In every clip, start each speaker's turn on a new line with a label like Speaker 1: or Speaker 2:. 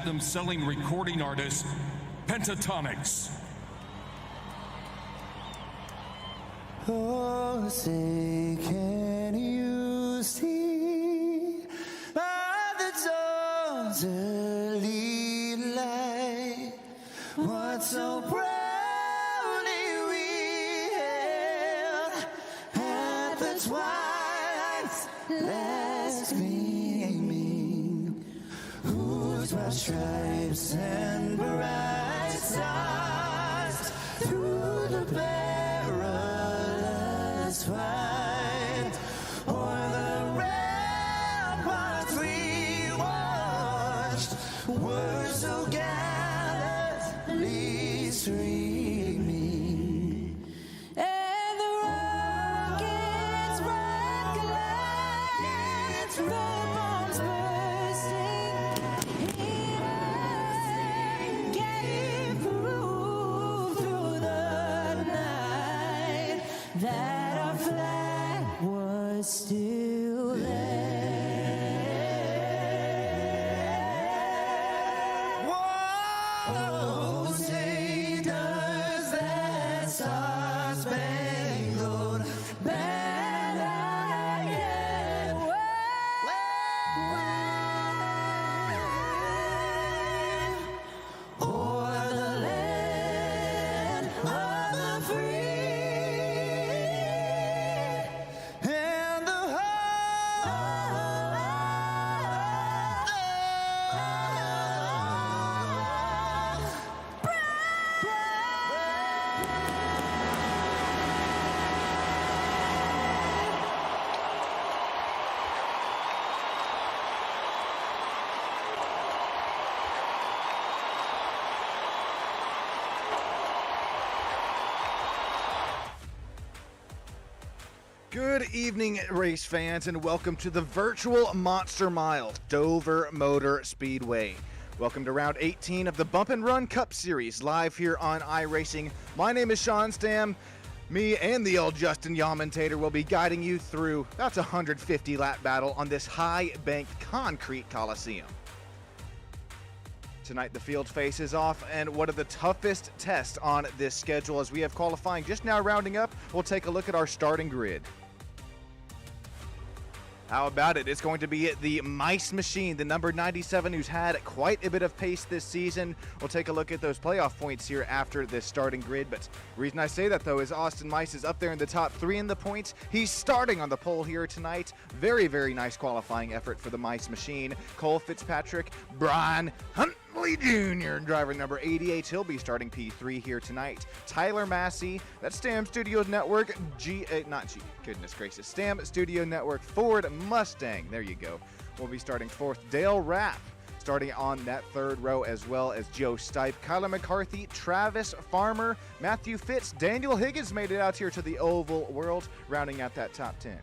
Speaker 1: platinum-selling recording artist, Pentatonics.
Speaker 2: Oh, say, can you see by the dawn's early light what so proudly we hailed at the twilight's last gleaming, whose broad stripes and bright stars through the perilous fight o'er the ramparts we watched were so gallantly streaming, and the rockets' red glare, the bombs bursting in us gave proof through the night that our flag was still there. Whoa, say does that star-spangled banner yet wave o'er the land of the free and the
Speaker 3: Good evening, race fans, and welcome to the virtual Monster Mile, Dover Motor Speedway. Welcome to round 18 of the Bump and Run Cup Series, live here on iRacing. My name is Sean Stam. Me and the old Justin Yamentator will be guiding you through about a 150-lap battle on this high-banked concrete coliseum. Tonight the field faces off, and one of the toughest tests on this schedule as we have qualifying just now rounding up. We'll take a look at our starting grid. How about it? It's going to be the Mice Machine, the number 97, who's had quite a bit of pace this season. We'll take a look at those playoff points here after this starting grid. But the reason I say that, though, is Austin Mice is up there in the top 3 in the points. He's starting on the pole here tonight. Very, very nice qualifying effort for the Mice Machine. Cole Fitzpatrick, Brian Huntley Jr., driver number 88. He'll be starting P3 here tonight. Tyler Massey, that's Stam Studios Network, goodness gracious, Stam Studio Network Ford Mustang. There you go. We'll be starting 4th. Dale Rapp starting on that 3rd row, as well as Joe Stipe, Kyler McCarthy, Travis Farmer, Matthew Fitz, Daniel Higgins made it out here to the oval world, rounding out that top 10.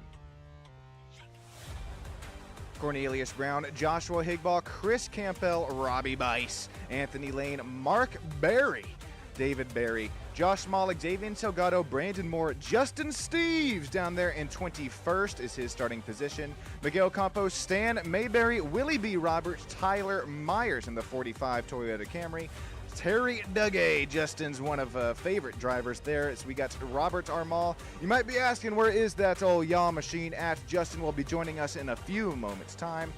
Speaker 3: Cornelius Brown, Joshua Higball, Chris Campbell, Robbie Bice, Anthony Lane, Mark Berry, David Berry, Josh Small, Xavier Salgado, Brandon Moore, Justin Steves down there in 21st is his starting position. Miguel Campos, Stan Mayberry, Willie B. Roberts, Tyler Myers in the 45 Toyota Camry. Terry Dugay, Justin's one of favorite drivers there. So we got Robert Armall. You might be asking, where is that old yaw machine at? Justin will be joining us in a few moments' time.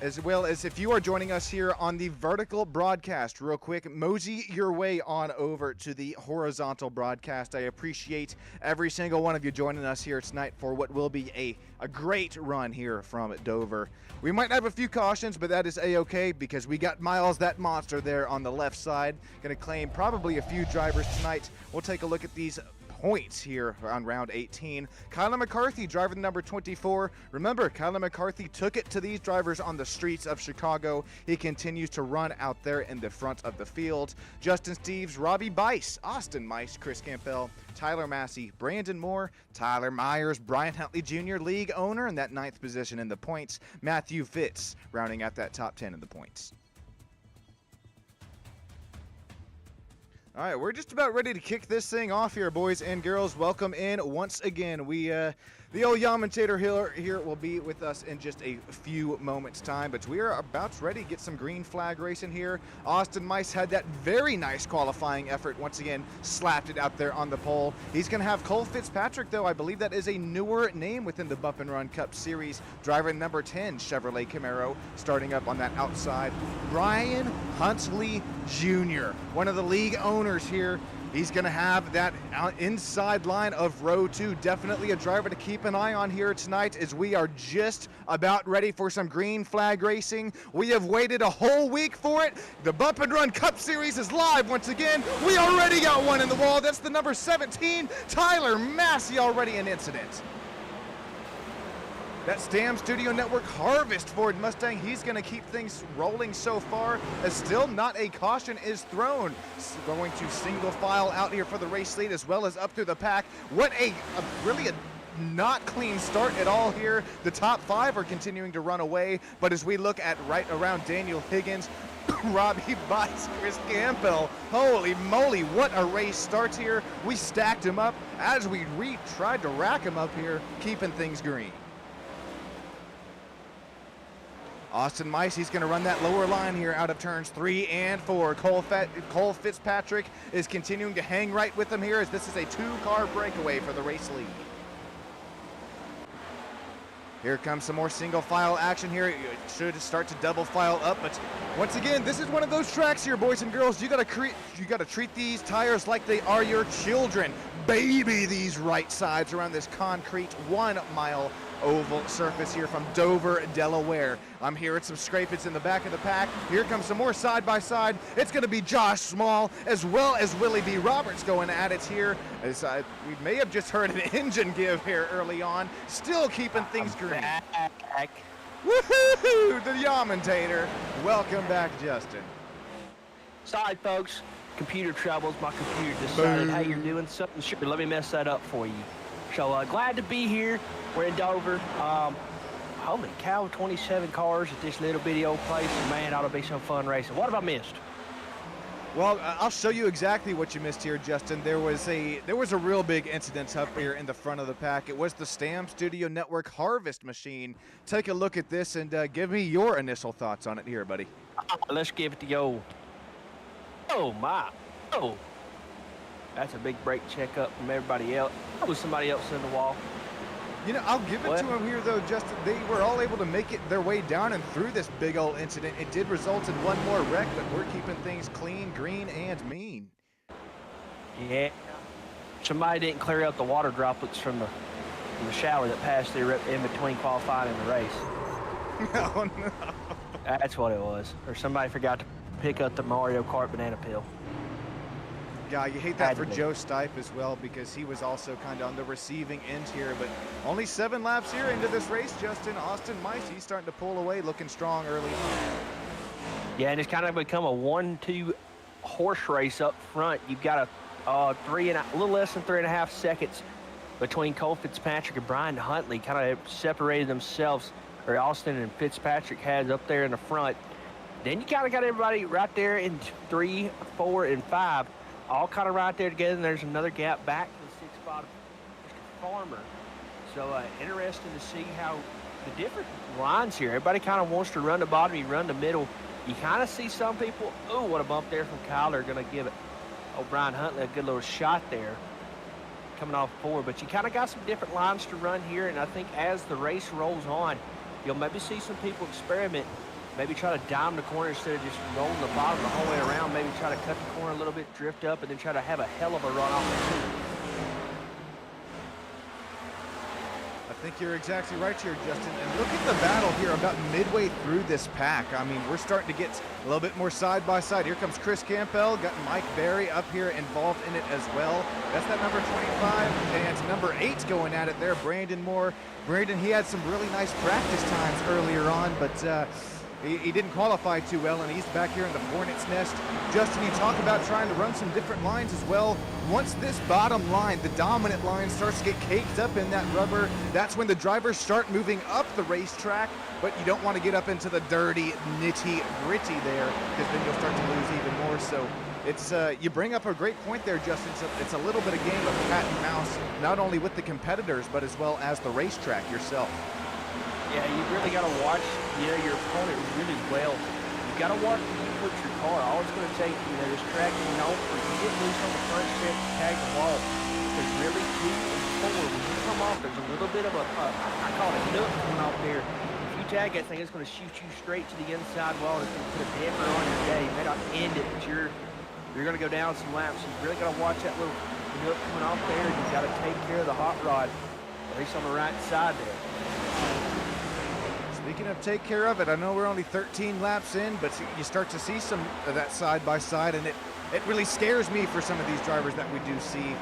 Speaker 3: As well as if you are joining us here on the vertical broadcast, real quick, mosey your way on over to the horizontal broadcast. I appreciate every single one of you joining us here tonight for what will be a great run here from Dover. We might have a few cautions, but that is A-okay because we got Miles, that monster there on the left side. Going to claim probably a few drivers tonight. We'll take a look at these points here on round 18. Kyler McCarthy, driver number 24. Remember, Kyler McCarthy took it to these drivers on the streets of Chicago. He continues to run out there in the front of the field. Justin Steves, Robbie Bice, Austin Mice, Chris Campbell, Tyler Massey, Brandon Moore, Tyler Myers, Brian Huntley Jr., league owner in that 9th position in the points. Matthew Fitz rounding out that top 10 in the points. All right, we're just about ready to kick this thing off here, boys and girls. Welcome in once again. We The old commentator here will be with us in just a few moments' time, but we are about ready to get some green flag racing here. Austin Mice had that very nice qualifying effort, once again, slapped it out there on the pole. He's going to have Cole Fitzpatrick, though. I believe that is a newer name within the Bump and Run Cup Series. Driver number 10, Chevrolet Camaro, starting up on that outside. Brian Huntley Jr., one of the league owners here. He's going to have that inside line of row 2. Definitely a driver to keep an eye on here tonight, as we are just about ready for some green flag racing. We have waited a whole week for it. The Bump and Run Cup Series is live once again. We already got one in the wall. That's the number 17, Tyler Massey, already in incident. That Stam Studio Network Harvest Ford Mustang, he's going to keep things rolling so far, as still not a caution is thrown. Going to single file out here for the race lead, as well as up through the pack. What a really not clean start at all here. The top 5 are continuing to run away, but as we look at right around Daniel Higgins, Robbie Bice, Chris Campbell, holy moly, what a race starts here. We stacked him up as we tried to rack him up here, keeping things green. Austin Mice, he's going to run that lower line here out of turns 3 and 4. Cole Fitzpatrick is continuing to hang right with him here, as this is a 2-car breakaway for the race lead. Here comes some more single file action here. It should start to double file up, but once again, this is one of those tracks here, boys and girls. You got to treat these tires like they are your children. Baby these right sides around this concrete 1-mile oval surface here from Dover, Delaware. I'm hearing some scrapings in the back of the pack. Here comes some more side by side. It's going to be Josh Small as well as Willie B. Roberts going at it here. As we may have just heard an engine give here early on. Still keeping things green.
Speaker 4: Back.
Speaker 3: Woohoo! The commentator. Welcome back, Justin.
Speaker 4: Sorry, folks. Computer troubles. My computer decided, hey, you're doing something. Sure, let me mess that up for you. So glad to be here. We're in Dover. Holy cow, 27 cars at this little bitty old place. Man, it ought to be some fun racing. What have I missed?
Speaker 3: Well, I'll show you exactly what you missed here, Justin. There was a real big incident up here in the front of the pack. It was the Stam Studio Network Harvest machine. Take a look at this and give me your initial thoughts on it here, buddy.
Speaker 4: Let's give it the old. Oh, my. Oh. That's a big brake checkup from everybody else. That was somebody else in the wall.
Speaker 3: You know, I'll give it to him here, though, Justin. They were all able to make it their way down and through this big old incident. It did result in one more wreck, but we're keeping things clean, green, and mean.
Speaker 4: Yeah. Somebody didn't clear out the water droplets from the shower that passed through in between qualifying and the race.
Speaker 3: Oh, no.
Speaker 4: That's what it was. Or somebody forgot to pick up the Mario Kart banana peel.
Speaker 3: Yeah, you hate that for Joe Stipe as well, because he was also kind of on the receiving end here. But only 7 laps here into this race, Justin. Austin Mice, he's starting to pull away, looking strong early on.
Speaker 4: Yeah, and it's kind of become a 1-2 horse race up front. You've got a little less than 3.5 seconds between Cole Fitzpatrick and Brian Huntley. Kind of separated themselves, or Austin and Fitzpatrick had up there in the front. Then you kind of got everybody right there in 3, 4, and 5. All kind of right there together, and there's another gap back to the 6th spot of Mr. Farmer. So interesting to see how the different lines here. Everybody kind of wants to run the bottom, you run the middle. You kind of see some people, ooh, what a bump there from Kyle. They're going to give it Brian Huntley a good little shot there coming off 4. But you kind of got some different lines to run here, and I think as the race rolls on, you'll maybe see some people experiment. Maybe try to dime the corner instead of just rolling the bottom the whole way around. Maybe try to cut the corner a little bit, drift up, and then try to have a hell of a run off the two.
Speaker 3: I think you're exactly right here, Justin. And look at the battle here about midway through this pack. I mean, we're starting to get a little bit more side by side. Here comes Chris Campbell, got Mike Berry up here involved in it as well. That's that number 25, and number 8 going at it there, Brandon Moore. Brandon, he had some really nice practice times earlier on, but he didn't qualify too well, and he's back here in the hornet's nest. Justin, you talk about trying to run some different lines as well. Once this bottom line, the dominant line, starts to get caked up in that rubber, that's when the drivers start moving up the racetrack, but you don't want to get up into the dirty, nitty-gritty there, because then you'll start to lose even more. So it's you bring up a great point there, Justin. It's a little bit of game of cat and mouse, not only with the competitors, but as well as the racetrack yourself.
Speaker 4: Yeah, you really got to watch, your opponent really well. You got to watch where you put your car. All it's going to take, this track is known for you get loose on the front stretch, tag the wall. Because really 2 and 4, when you come off, there's a little bit of I call it a nook coming off there. If you tag that thing, it's going to shoot you straight to the inside wall. It's going to put a damper on your day. You may not end it, but you're going to go down some laps. So you really got to watch that little nook coming off there. You've got to take care of the hot rod, at least on the right side there.
Speaker 3: Speaking of take care of it, I know we're only 13 laps in, but you start to see some of that side-by-side, and it really scares me for some of these drivers that we do see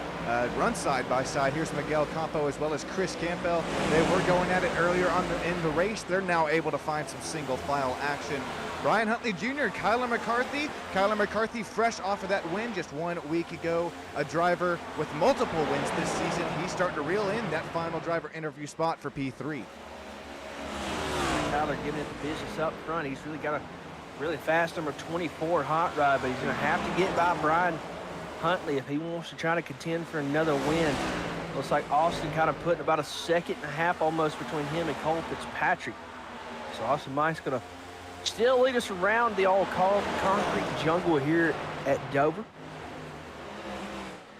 Speaker 3: run side-by-side. Here's Miguel Campo as well as Chris Campbell. They were going at it earlier in the race. They're now able to find some single-file action. Brian Huntley Jr., Kyler McCarthy. Kyler McCarthy fresh off of that win just 1 week ago. A driver with multiple wins this season. He's starting to reel in that final driver interview spot for P3.
Speaker 4: Tyler giving it the business up front. He's really got a really fast number 24 hot rod, but he's going to have to get by Brian Huntley if he wants to try to contend for another win. Looks like Austin kind of putting about a 1.5 seconds almost between him and Cole Fitzpatrick. So Austin Mike's going to still lead us around the old concrete jungle here at Dover.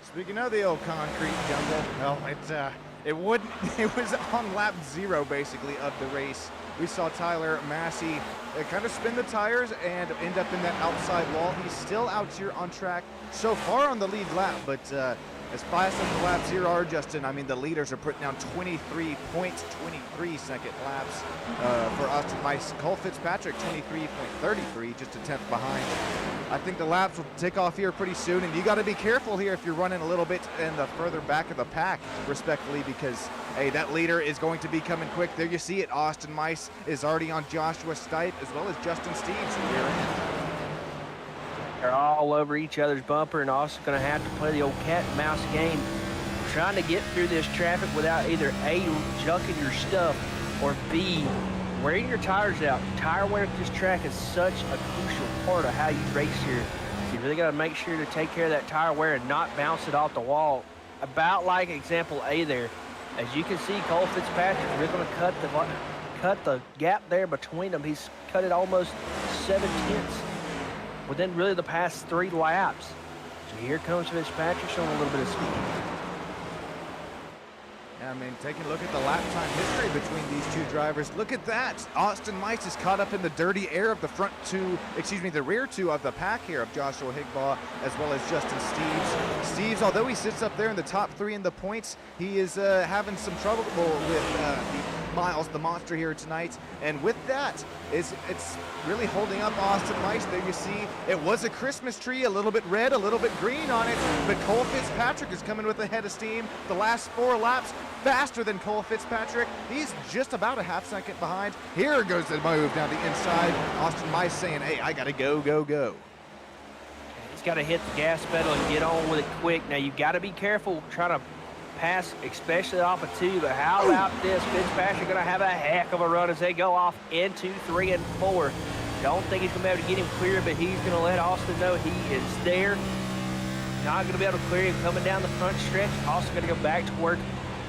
Speaker 3: Speaking of the old concrete jungle, well, it was on lap 0 basically of the race. We saw Tyler Massey kind of spin the tires and end up in that outside wall. He's still out here on track so far on the lead lap, but as fast as the laps here are, Justin, I mean, the leaders are putting down 23 points, 23-second laps for Austin Mice. Cole Fitzpatrick, 23.33, just a 10th behind. I think the laps will take off here pretty soon, and you got to be careful here if you're running a little bit in the further back of the pack, respectfully, because, hey, that leader is going to be coming quick. There you see it. Austin Mice is already on Joshua Stipe as well as Justin Steves rear end.
Speaker 4: They're all over each other's bumper, and also going to have to play the old cat and mouse game, trying to get through this traffic without either A, junking your stuff, or B, wearing your tires out. Tire wear at this track is such a crucial part of how you race here. So you really got to make sure to take care of that tire wear and not bounce it off the wall. About like example A there. As you can see, Cole Fitzpatrick, we're going to cut the gap there between them. He's cut it almost 7/10 within really the past 3 laps. So here comes Fitzpatrick showing a little bit of speed.
Speaker 3: I mean, taking a look at the lap time history between these two drivers, look at that. Austin Mice is caught up in the dirty air of the rear two of the pack here of Joshua Higbaugh as well as Justin Steves. Steves, although he sits up there in the top 3 in the points, he is having some trouble with Miles, the monster here tonight, and with that, it's really holding up Austin Mice. There you see, it was a Christmas tree, a little bit red, a little bit green on it, but Cole Fitzpatrick is coming with a head of steam. The last 4 laps, faster than Cole Fitzpatrick. He's just about a 1/2 second behind. Here goes the move down the inside. Austin Mice saying, hey, I gotta go, go, go.
Speaker 4: He's got to hit the gas pedal and get on with it quick. Now, you've got to be careful trying to pass, especially off of 2, but how about this? Fitzpatrick going to have a heck of a run as they go off into 3 and 4. Don't think he's going to be able to get him clear, but he's going to let Austin know he is there. Not going to be able to clear him coming down the front stretch. Austin going to go back to work,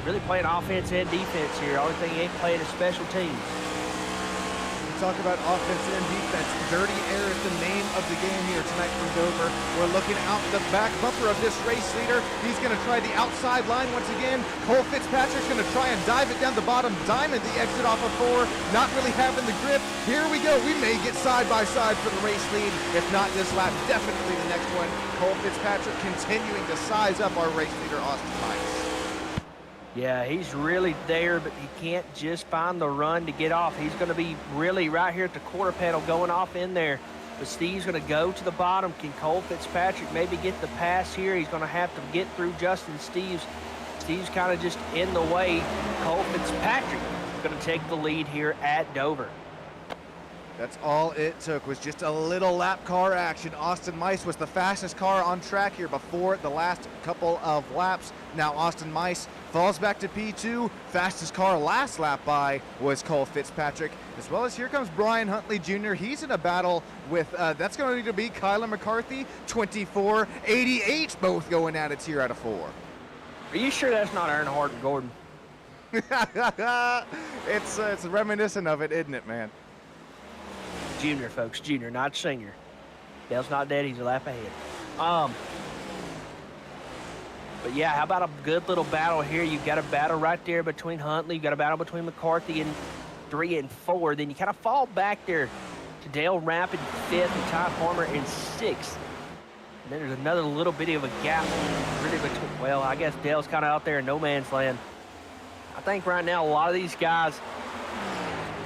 Speaker 4: really playing offense and defense here. Only thing he ain't playing is special teams.
Speaker 3: Talk about offense and defense. Dirty air is the name of the game here tonight from Dover. We're looking out the back bumper of this race leader. He's going to try the outside line once again. Cole Fitzpatrick's going to try and dive it down the bottom, diamond the exit off of 4, not really having the grip. Here we go. We may get side by side for the race lead. If not this lap, definitely the next one. Cole Fitzpatrick continuing to size up our race leader, Austin Mice.
Speaker 4: Yeah, he's really there, but he can't just find the run to get off. He's going to be really right here at the quarter panel going off in there. But Steve's going to go to the bottom. Can Cole Fitzpatrick maybe get the pass here? He's going to have to get through Justin Steves. Steve's kind of just in the way. Cole Fitzpatrick going to take the lead here at Dover.
Speaker 3: That's all it took, was just a little lap car action. Austin Mice was the fastest car on track here before the last couple of laps. Now Austin Mice falls back to P2. Fastest car last lap by was Cole Fitzpatrick, as well as here comes Brian Huntley Jr. He's in a battle with, that's going to be Kyler McCarthy, 24.88, both going at it here out of 4.
Speaker 4: Are you sure that's not Earnhardt and Gordon?
Speaker 3: It's reminiscent of it, isn't it, man?
Speaker 4: Junior, folks, junior, not senior. Dale's not dead, he's a lap ahead. But yeah, how about a good little battle here? You've got a battle right there between Huntley. You've got a battle between McCarthy in 3 and 4. Then you kind of fall back there to Dale Rapp in 5th and Todd Farmer in 6th. And then there's another little bit of a gap really between, well, I guess Dale's kind of out there in no man's land. I think right now a lot of these guys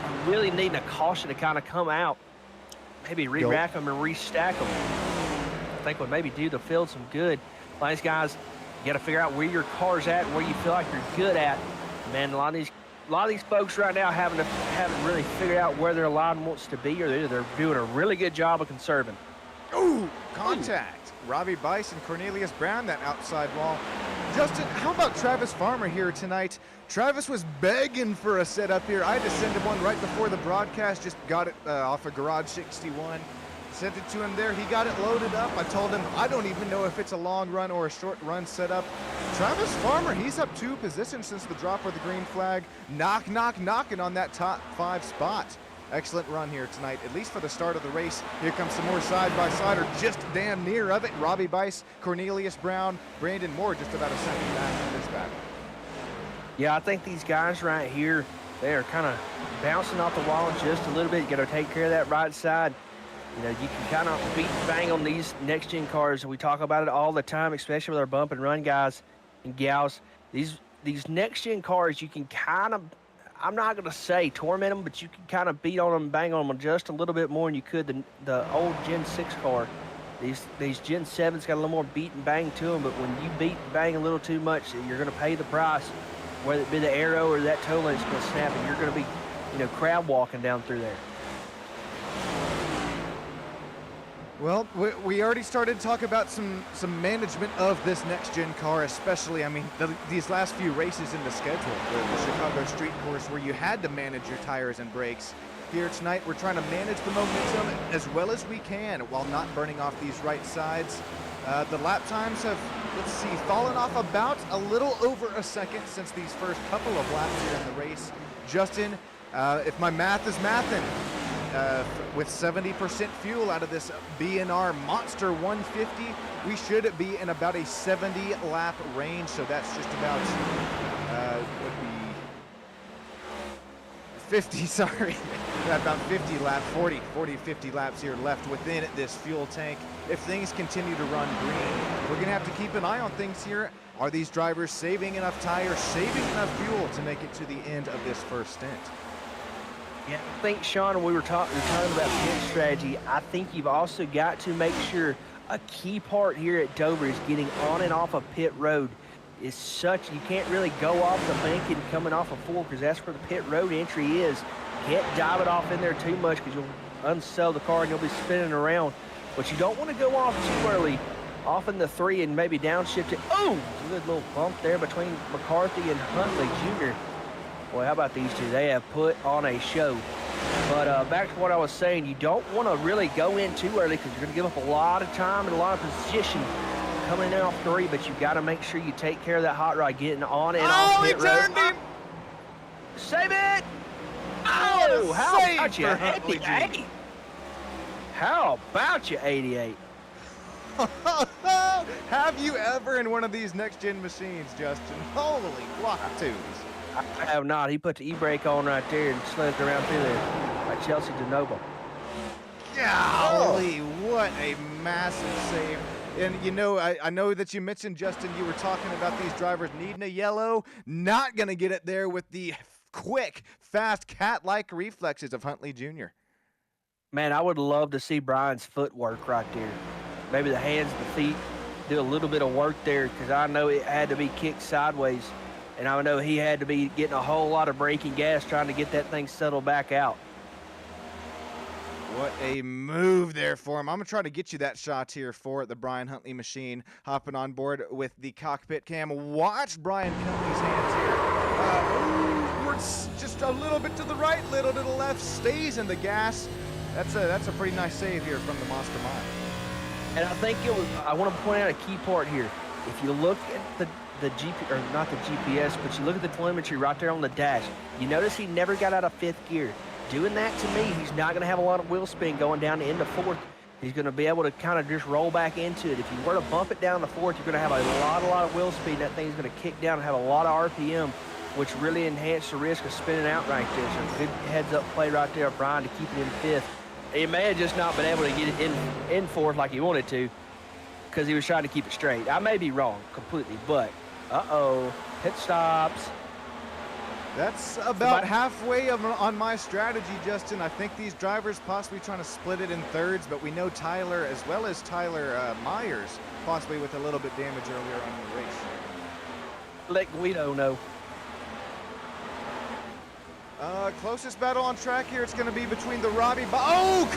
Speaker 4: are really needing a caution to kind of come out. Maybe re-rack them and restack them. I think would maybe do the field some good. A lot of these guys, you got to figure out where your car's at and where you feel like you're good at. Man, a lot of these folks right now haven't really figured out where their line wants to be, or they're doing a really good job of conserving.
Speaker 3: Ooh, contact. Robbie Bice and Cornelius Brown, that outside wall. Justin, how about Travis Farmer here tonight? Travis was begging for a setup here. I had to send him one right before the broadcast. Just got it off of Garage 61. Sent it to him there. He got it loaded up. I told him I don't even know if it's a long run or a short run setup. Travis Farmer, he's up 2 positions since the drop of the green flag. Knocking on that top 5 spot. Excellent run here tonight, at least for the start of the race. Here comes some more side-by-side, or just damn near of it. Robbie Bice, Cornelius Brown, Brandon Moore just about a second back in this battle.
Speaker 4: Yeah, I think these guys right here, they are kind of bouncing off the wall just a little bit. You got to take care of that right side. You know, you can kind of beat and bang on these next-gen cars, and we talk about it all the time, especially with our bump and run guys and gals. These next-gen cars, you can kind of, I'm not going to say torment them, but you can kind of beat on them and bang on them just a little bit more than you could the old Gen 6 car. These Gen 7s got a little more beat and bang to them, but when you beat and bang a little too much, you're going to pay the price, whether it be the aero or that toe link's going to snap, and you're going to be, you know, crab walking down through there.
Speaker 3: Well, we already started to talk about some management of this next-gen car, especially, I mean, these last few races in the schedule, the Chicago Street Course, where you had to manage your tires and brakes. Here tonight, we're trying to manage the momentum as well as we can while not burning off these right sides. The lap times have, let's see, fallen off about a little over a second since these first couple of laps here in the race. Justin, if my math is mathin', with 70% fuel out of this BNR Monster 150, we should be in about a 70 lap range. So that's just about, would be 50, sorry, about 50 laps, 50 laps here left within this fuel tank. If things continue to run green, we're gonna have to keep an eye on things here. Are these drivers saving enough tires, saving enough fuel to make it to the end of this first stint?
Speaker 4: Yeah, I think, Sean, we were talking about pit strategy. I think you've also got to make sure a key part here at Dover is getting on and off of pit road. Is such, you can't really go off the bank and coming off of 4, because that's where the pit road entry is. Can't dive it off in there too much, because you'll unsell the car and you'll be spinning around. But you don't want to go off too early, off in the 3 and maybe downshift it. Oh, good little bump there between McCarthy and Huntley Jr. Boy, how about these two? They have put on a show. But back to what I was saying, you don't want to really go in too early, because you're going to give up a lot of time and a lot of position coming in off 3, but you've got to make sure you take care of that hot rod getting on and off pit road.
Speaker 3: Oh, he turned him!
Speaker 4: Save it!
Speaker 3: Oh,
Speaker 4: how
Speaker 3: save
Speaker 4: about you,
Speaker 3: for
Speaker 4: 88? How about you, 88?
Speaker 3: Have you ever in one of these next-gen machines, Justin? Holy guacatooes.
Speaker 4: I have not. He put the e-brake on right there and slid around through there like Chelsea DeNoble.
Speaker 3: Golly, what a massive save. And, you know, I know that you mentioned, Justin, you were talking about these drivers needing a yellow. Not going to get it there with the quick, fast, cat-like reflexes of Huntley Jr.
Speaker 4: Man, I would love to see Brian's footwork right there. Maybe the hands, the feet, do a little bit of work there, because I know it had to be kicked sideways. And I know he had to be getting a whole lot of braking gas trying to get that thing settled back out.
Speaker 3: What a move there for him. I'm going to try to get you that shot here for the Brian Huntley machine. Hopping on board with the cockpit cam. Watch Brian Huntley's hands here. We're just a little bit to the right, little to the left. Stays in the gas. That's a pretty nice save here from the Monster Mile.
Speaker 4: And I think I want to point out a key part here. If you look at not the GPS, but you look at the telemetry right there on the dash, you notice he never got out of 5th gear. Doing that, to me, he's not going to have a lot of wheel spin going down into 4th. He's going to be able to kind of just roll back into it. If you were to bump it down to 4th, you're going to have a lot of wheel speed. That thing's going to kick down and have a lot of RPM, which really enhanced the risk of spinning out right there. So good heads-up play right there of Brian to keep it in 5th. He may have just not been able to get it in 4th like he wanted to because he was trying to keep it straight. I may be wrong completely, but pit stops.
Speaker 3: That's about halfway on my strategy, Justin. I think these drivers possibly trying to split it in thirds, but we know Tyler, as well as Tyler Myers, possibly with a little bit damage earlier on in the race.
Speaker 4: Let Guido know.
Speaker 3: Closest battle on track here, it's going to be between the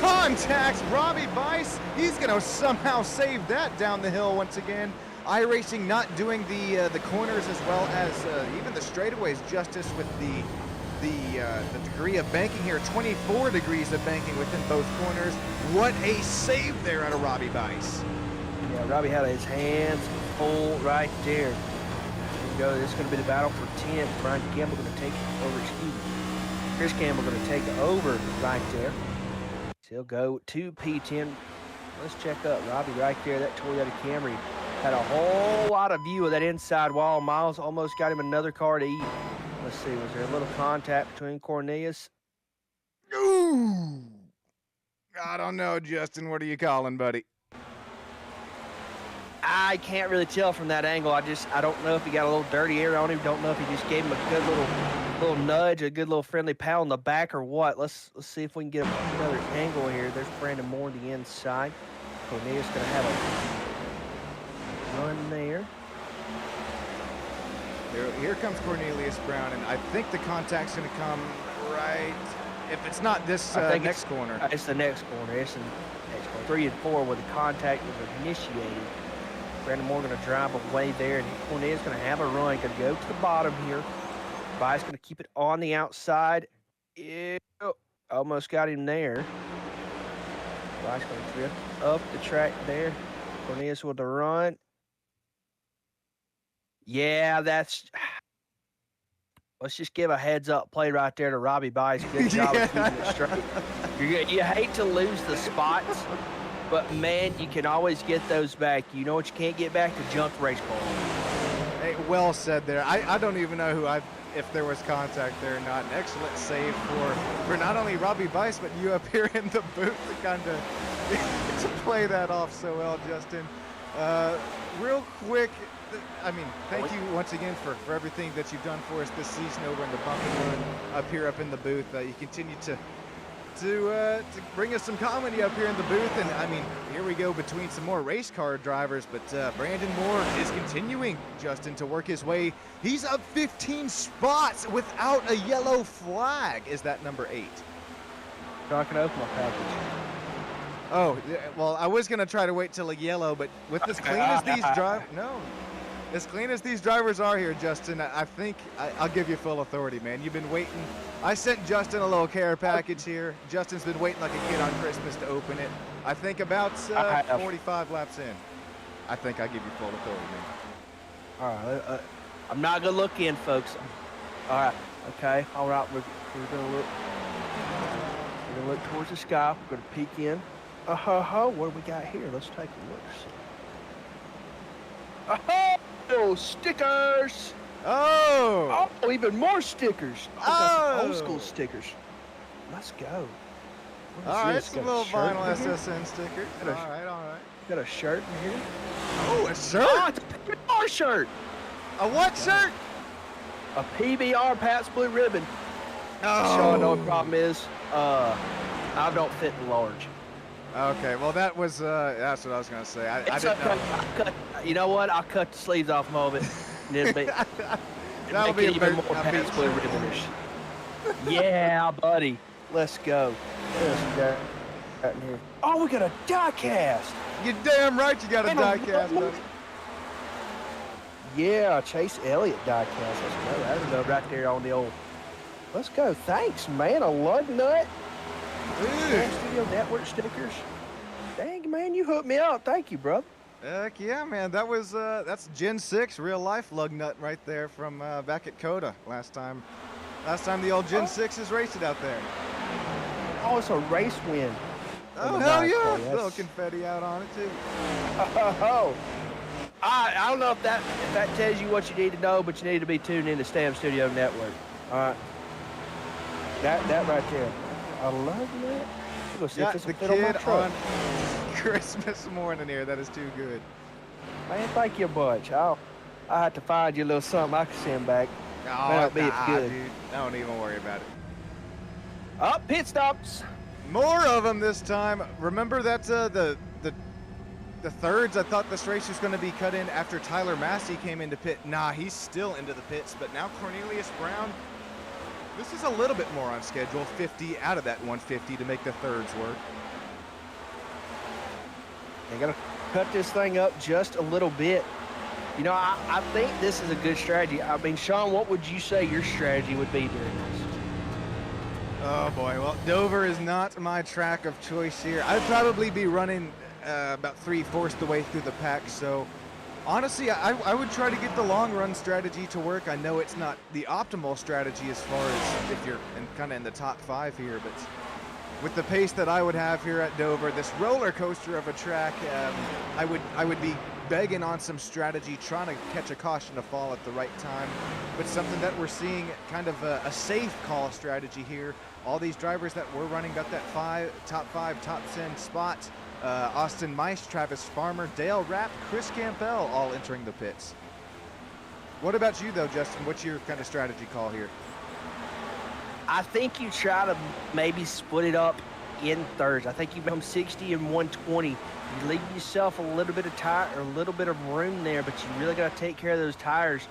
Speaker 3: contact! Robbie Bice, he's going to somehow save that down the hill once again. iRacing not doing the corners as well as even the straightaways justice with the degree of banking here. 24 degrees of banking within both corners. What a save there out of Robbie Bice.
Speaker 4: Yeah, Robbie had his hands full right there. Here we go. This is going to be the battle for 10th. Brian Campbell going to take over. Chris Campbell going to take over right there. So he'll go to P10. Let's check up. Robbie right there. That Toyota Camry had a whole lot of view of that inside wall. Miles almost got him another car to eat. Let's see, was there a little contact between Cornelius?
Speaker 3: Ooh! I don't know, Justin. What are you calling, buddy?
Speaker 4: I can't really tell from that angle. I don't know if he got a little dirty air on him. Don't know if he just gave him a good little nudge, a good little friendly pat on the back or what. Let's see if we can get another angle here. There's Brandon Moore on the inside. Cornelius going to have a run there.
Speaker 3: Here comes Cornelius Brown, and I think the contact's going to come right. If it's not this next corner.
Speaker 4: It's the next corner. It's the next corner. 3 and 4 where the contact was initiated. Brandon Moore going to drive away there, and Cornelius going to have a run. Going to go to the bottom here. Bice going to keep it on the outside. Ew, almost got him there. Bice going to drift up the track there. Cornelius with the run. Yeah, let's just give a heads-up play right there to Robbie Bice. Good job of keeping it straight. You hate to lose the spots, but, man, you can always get those back. You know what you can't get back? The junk race car.
Speaker 3: Hey, well said there. I don't even know if there was contact there or not. An excellent save for not only Robbie Bice, but you up here in the booth to kind of to play that off so well, Justin. Real quick, I mean, thank you once again for everything that you've done for us this season over in the bump and run up in the booth. You continue to bring us some comedy up here in the booth, and I mean, here we go between some more race car drivers, but Brandon Moore is continuing, Justin, to work his way. He's up 15 spots without a yellow flag. Is that number 8?
Speaker 4: Not gonna open my package.
Speaker 3: Oh, well, I was gonna try to wait till a yellow, but with as clean as these as clean as these drivers are here, Justin, I think I'll give you full authority, man. You've been waiting. I sent Justin a little care package here. Justin's been waiting like a kid on Christmas to open it. I think about 45 laps in. I think I give you full authority, man.
Speaker 4: All right, I'm not gonna look in, folks. All right, okay, all right. We're gonna look towards the sky. We're gonna peek in. What do we got here? Let's take a look. Oh, stickers!
Speaker 3: Oh,
Speaker 4: even more stickers. Got some old school stickers. Let's go.
Speaker 3: All right, it's a little vinyl SSN sticker. All right.
Speaker 4: Got a shirt in here.
Speaker 3: Oh, a shirt?
Speaker 4: Oh, it's a PBR shirt.
Speaker 3: A what shirt?
Speaker 4: A PBR Pat's Blue Ribbon.
Speaker 3: Oh.
Speaker 4: So I know what the problem is. I don't fit the large.
Speaker 3: Okay, well that's what I was gonna say. I didn't know.
Speaker 4: You know what? I'll cut the sleeves off of it. And it'll be,
Speaker 3: That'll be
Speaker 4: even more Pat's Blue Ribbonish. Yeah, buddy. Let's go. in here. Oh, we got a die cast.
Speaker 3: You're damn right you got a
Speaker 4: And
Speaker 3: die
Speaker 4: a
Speaker 3: cast,
Speaker 4: lug
Speaker 3: buddy.
Speaker 4: nut. Yeah, Chase Elliott die cast. Let's go. That'll go right there on the old. Let's go. Thanks, man. A lug nut.
Speaker 3: Dude.
Speaker 4: Studio Network stickers. Dang, man, you hooked me up. Thank you, brother.
Speaker 3: Heck yeah, man. That was that's Gen 6 real life lug nut right there from back at Coda last time. Last time the old Gen 6s raced it out there.
Speaker 4: Oh, it's a race win.
Speaker 3: Oh,
Speaker 4: the
Speaker 3: hell
Speaker 4: dice
Speaker 3: yeah.
Speaker 4: play, yes.
Speaker 3: Little confetti out on it, too.
Speaker 4: Oh. I don't know if that tells you what you need to know, but you need to be tuned in to Stam Studio Network. All right. That right there. I love that. Go see if
Speaker 3: Got
Speaker 4: this
Speaker 3: the
Speaker 4: will fit on my
Speaker 3: kid
Speaker 4: truck.
Speaker 3: on Christmas morning here. That is too good.
Speaker 4: Man, thank you a bunch. I have to find you a little something I can send back.
Speaker 3: Oh,
Speaker 4: That'll be
Speaker 3: nah,
Speaker 4: good.
Speaker 3: dude. Don't even worry about it.
Speaker 4: Oh, pit stops.
Speaker 3: More of them this time. Remember that the thirds? I thought this race was going to be cut in after Tyler Massey came into pit. Nah, he's still into the pits, but now Cornelius Brown. This is a little bit more on schedule. 50 out of that 150 to make the thirds work.
Speaker 4: They got to cut this thing up just a little bit. You know, I think this is a good strategy. I mean, Sean, what would you say your strategy would be during this?
Speaker 3: Oh boy, well, Dover is not my track of choice here. I'd probably be running about 3/4 the way through the pack, so honestly, I would try to get the long run strategy to work. I know it's not the optimal strategy as far as if you're kind of in the top 5 here, but with the pace that I would have here at Dover, this roller coaster of a track, I would be begging on some strategy, trying to catch a caution to fall at the right time, but something that we're seeing kind of a safe call strategy here. All these drivers that we're running got that top 5, top 10 spot. Austin Mice, Travis Farmer, Dale Rapp, Chris Campbell all entering the pits. What about you though, Justin? What's your kind of strategy call here?
Speaker 4: I think you try to maybe split it up in thirds. I think you become 60 and 120. You leave yourself a little bit of tire or a little bit of room there, but you really got to take care of those tires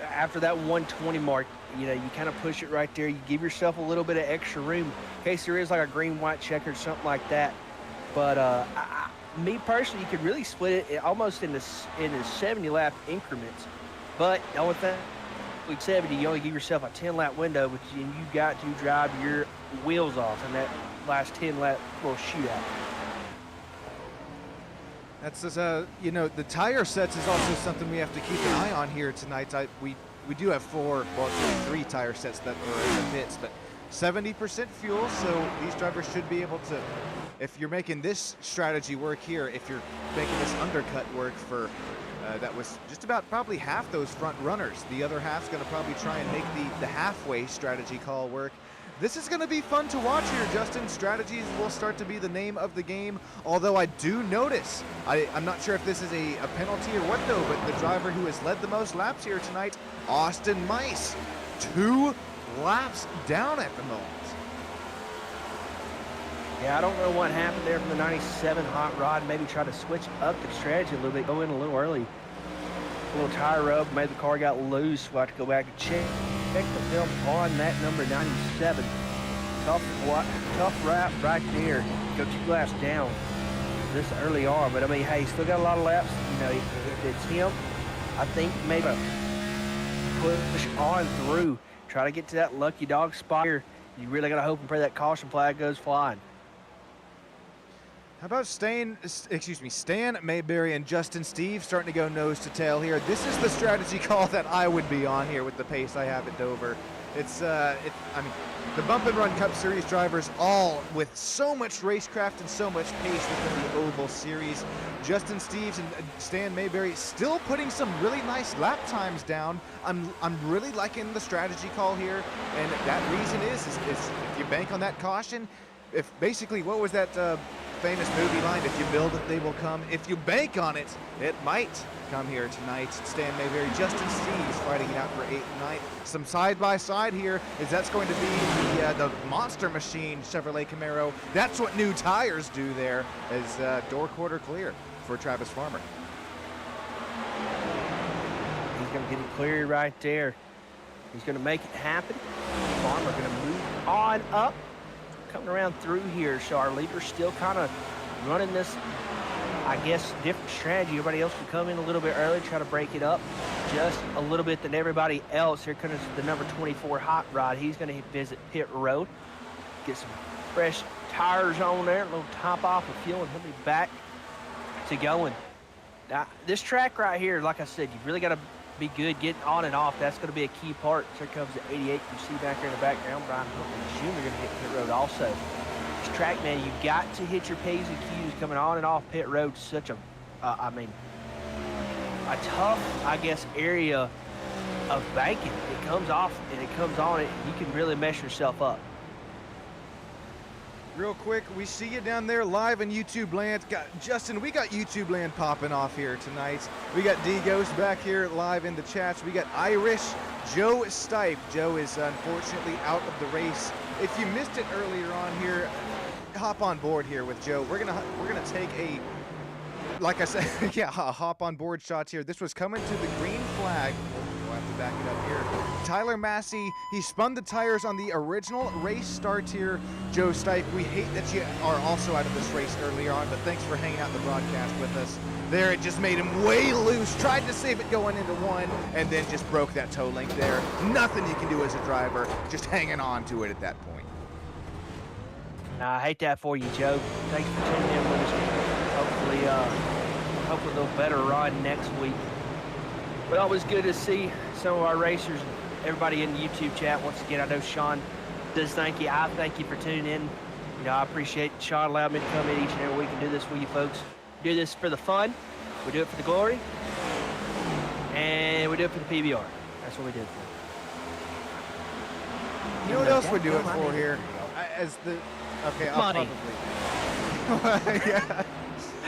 Speaker 4: after that 120 mark. You know, you kind of push it right there. You give yourself a little bit of extra room in case there is like a green-white checker or something like that. But me personally, you could really split it almost into 70-lap increments. But the only thing, with 70, you only give yourself a 10-lap window, but you got to drive your wheels off in that last 10-lap little shootout.
Speaker 3: That's just, you know, the tire sets is also something we have to keep an eye on here tonight. We do have 3 tire sets that are in the pits, but 70% fuel, so these drivers should be able to, if you're making this strategy work here, if you're making this undercut work for, that was just about probably half those front runners. The other half's going to probably try and make the halfway strategy call work. This is going to be fun to watch here, Justin. Strategies will start to be the name of the game, although I do notice, I'm not sure if this is a penalty or what though, but the driver who has led the most laps here tonight, Austin Mice, 2 laps down at the moment.
Speaker 4: Yeah, I don't know what happened there from the 97 hot rod. Maybe try to switch up the strategy a little bit, go in a little early. A little tire rub, maybe the car got loose. We'll have to go back and check the film on that number 97. Tough wrap right there. Go 2 laps down this early on. But I mean, hey, still got a lot of laps. You know, if it's him, I think maybe push on through. Try to get to that lucky dog spot here. You really got to hope and pray that caution flag goes flying.
Speaker 3: How about Stan Mayberry and Justin Steve starting to go nose to tail here? This is the strategy call that I would be on here with the pace I have at Dover. It's, I mean, the Bump and Run Cup Series drivers all with so much racecraft and so much pace within the Oval Series. Justin Steves and Stan Mayberry still putting some really nice lap times down. I'm really liking the strategy call here, and that reason is if you bank on that caution, if basically, what was that famous movie line? If you build it, they will come. If you bank on it, it might come here tonight. Stan Mayberry, Justin Steves fighting it out for 8th and 9th. Some side-by-side here is that's going to be the Monster Machine Chevrolet Camaro. That's what new tires do there, as door quarter clear for Travis Farmer.
Speaker 4: He's going to get it clear right there. He's going to make it happen. Farmer going to move on up. coming around through here, so our leader's still kind of running this, I guess, different strategy. Everybody else can come in a little bit early, try to break it up just a little bit than everybody else. Here comes the number 24 Hot Rod. He's going to visit pit road, get some fresh tires on there, a little top off of fuel, and he'll be back to going. Now, this track right here, like I said, you've really got to be good getting on and off. That's going to be a key part. So here comes the 88 you see back there in the background. Brian Huntley Jr. going to hit pit road also. This track, man, you got to hit your P's and Q's coming on and off pit road. Such a, I mean, a tough, I guess, area of banking. It comes off and it comes on it. You can really mess yourself up.
Speaker 3: Real quick, we see you down there live in YouTube land. Justin, we got YouTube land popping off here tonight. We got D-Ghost back here live in the chats. We got Irish, Joe Stipe. Joe is unfortunately out of the race. If you missed it earlier on here, hop on board here with Joe. We're gonna take a, like I said, yeah, hop on board shots here. This was coming to the green flag. We'll have to back it up here. Tyler Massey, he spun the tires on the original race start here. Joe Stipe, we hate that you are also out of this race earlier on, but thanks for hanging out the broadcast with us. There, it just made him way loose. Tried to save it going into one, and then just broke that toe link there. Nothing you can do as a driver, just hanging on to it at that point.
Speaker 4: I hate that for you, Joe. Thanks for tuning in with us. Hopefully a little better run next week. But always good to see some of our racers, everybody in the YouTube chat. Once again, I know Sean does thank you. I thank you for tuning in. You know, I appreciate Sean allowed me to come in each and every week and do this for you folks. We do this for the fun. We do it for the glory. And we do it for the PBR. That's what we did it for.
Speaker 3: You know what else we do it for here? Okay, I'll
Speaker 4: Money.
Speaker 3: probably. Yeah.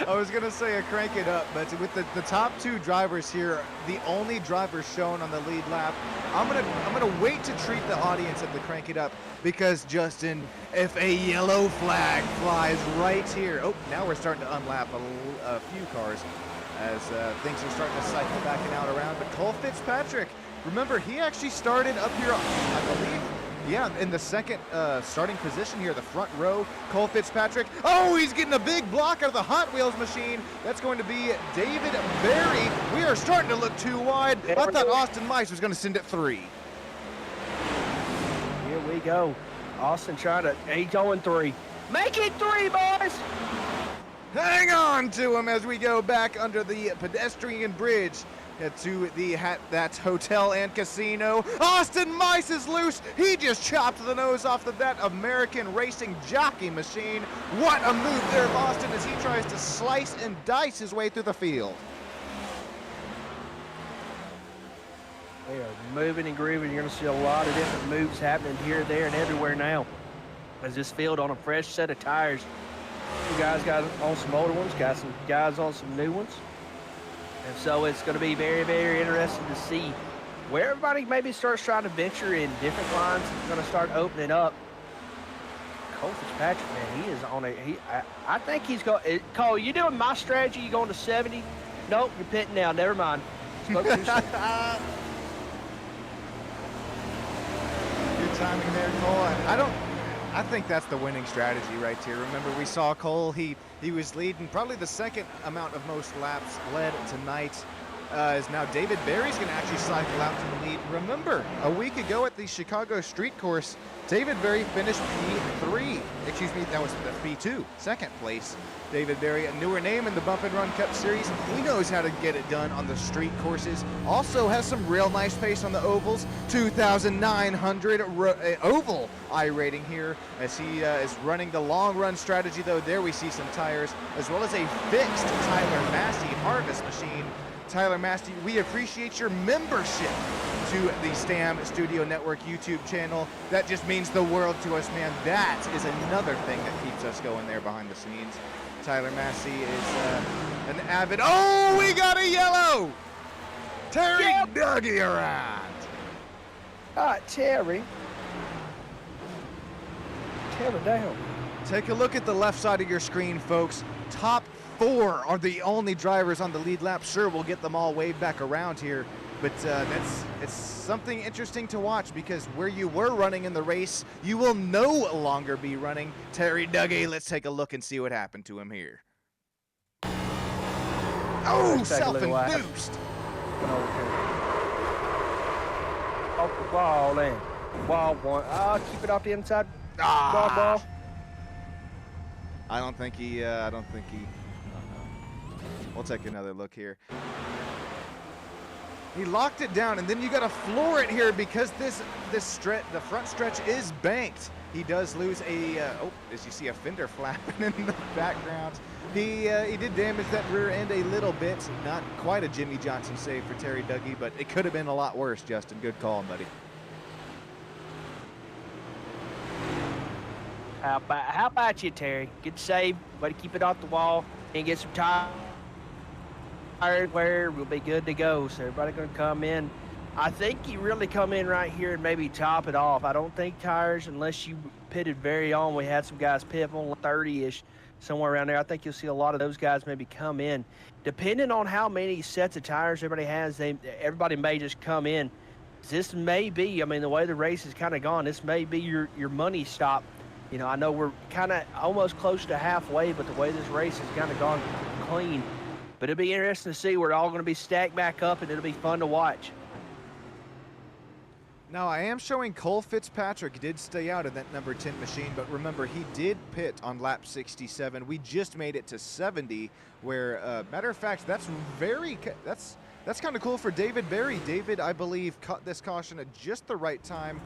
Speaker 3: I was gonna say crank it up, but with the top two drivers here, the only driver shown on the lead lap, I'm gonna wait to treat the audience at the crank it up, because Justin, if a yellow flag flies right here, oh, now we're starting to unlap a few cars as things are starting to cycle back and out around. But Cole Fitzpatrick, remember, he actually started up here, I believe. Yeah, in the second starting position here, the front row, Cole Fitzpatrick. Oh, he's getting a big block out of the Hot Wheels machine. That's going to be David Berry. We are starting to look too wide. I thought Austin Mice was going to send it 3.
Speaker 4: Here we go. Austin trying to, he's going 3. Make it 3, boys!
Speaker 3: Hang on to him as we go back under the pedestrian bridge to that hotel and casino. Austin Mice is loose. He just chopped the nose off of that American racing jockey machine. What a move there of Austin as he tries to slice and dice his way through the field.
Speaker 4: They are moving and grooving. You're going to see a lot of different moves happening here, there, and everywhere now. As this field on a fresh set of tires. You guys got on some older ones, got some guys on some new ones. And so it's going to be very, very interesting to see where everybody maybe starts trying to venture in different lines. It's going to start opening up. Cole Fitzpatrick, man, he is on a, I think he's going, Cole, you doing my strategy? You going to 70? Nope, you're pitting now. Never mind. Spoke too soon.
Speaker 3: Good timing there, Cole. I think that's the winning strategy right here. Remember, we saw Cole, he was leading probably the second amount of most laps led tonight. Is now David Berry's going to actually cycle out to the lead. Remember, a week ago at the Chicago Street Course, David Berry finished P3. Excuse me, that was the P2, second place. David Berry, a newer name in the Bump and Run Cup Series. He knows how to get it done on the street courses. Also has some real nice pace on the ovals. 2,900 oval iRating here as he is running the long run strategy, though. There we see some tires, as well as a fixed Tyler Massey harvest machine. Tyler Massey, we appreciate your membership to the STAM Studio Network YouTube channel. That just means the world to us, man. That is another thing that keeps us going there behind the scenes. Tyler Massey is an avid, oh, we got a yellow! Terry Dougie around.
Speaker 4: Terry. Tear it down.
Speaker 3: Take a look at the left side of your screen, folks. Top 4 are the only drivers on the lead lap. Sure, we'll get them all waved back around here. But it's something interesting to watch because where you were running in the race, you will no longer be running. Terry Dougie, let's take a look and see what happened to him here. Oh,
Speaker 4: Let's take a look at what happened.
Speaker 3: self-induced.
Speaker 4: Off the ball and wall one. Keep it off the inside.
Speaker 3: Ah.
Speaker 4: Ball.
Speaker 3: I don't think he. We'll take another look here. He locked it down, and then you got to floor it here because this stretch, the front stretch is banked. He does lose a. As you see, a fender flapping in the background. He did damage that rear end a little bit. Not quite a Jimmy Johnson save for Terry Dougie, but it could have been a lot worse. Justin, good call, buddy.
Speaker 4: How about you, Terry? Good save, but keep it off the wall and get some tires where we'll be good to go. So everybody gonna come in. I think you really come in right here and maybe top it off. I don't think tires, unless you pitted very on. We had some guys pit on 30-ish, somewhere around there. I think you'll see a lot of those guys maybe come in. Depending on how many sets of tires everybody has, everybody may just come in. This may be, I mean, the way the race has kind of gone, this may be your money stop. You know, I know we're kind of almost close to halfway, but the way this race has kind of gone clean. But it'll be interesting to see. We're all going to be stacked back up, and it'll be fun to watch.
Speaker 3: Now, I am showing Cole Fitzpatrick did stay out of that number 10 machine, but remember, he did pit on lap 67. We just made it to 70, where, matter of fact, that's kind of cool for David Berry. David, I believe, caught this caution at just the right time.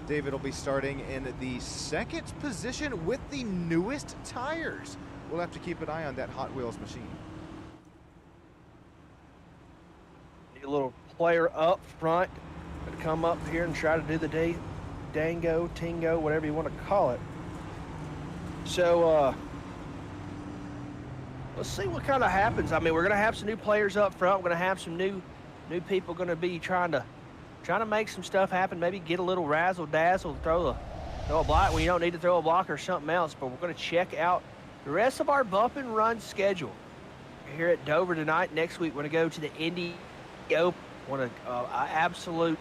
Speaker 3: David will be starting in the second position with the newest tires. We'll have to keep an eye on that Hot Wheels machine.
Speaker 4: A little player up front to come up here and try to do the dango, tingo, whatever you want to call it. So let's see what kind of happens. I mean, we're going to have some new players up front. We're going to have some new people going to be trying to make some stuff happen. Maybe get a little razzle dazzle, throw a block when you don't need to throw a block or something else. But we're going to check out the rest of our bump and run schedule here at Dover tonight. Next week, we're going to go to the Indy Open. An absolute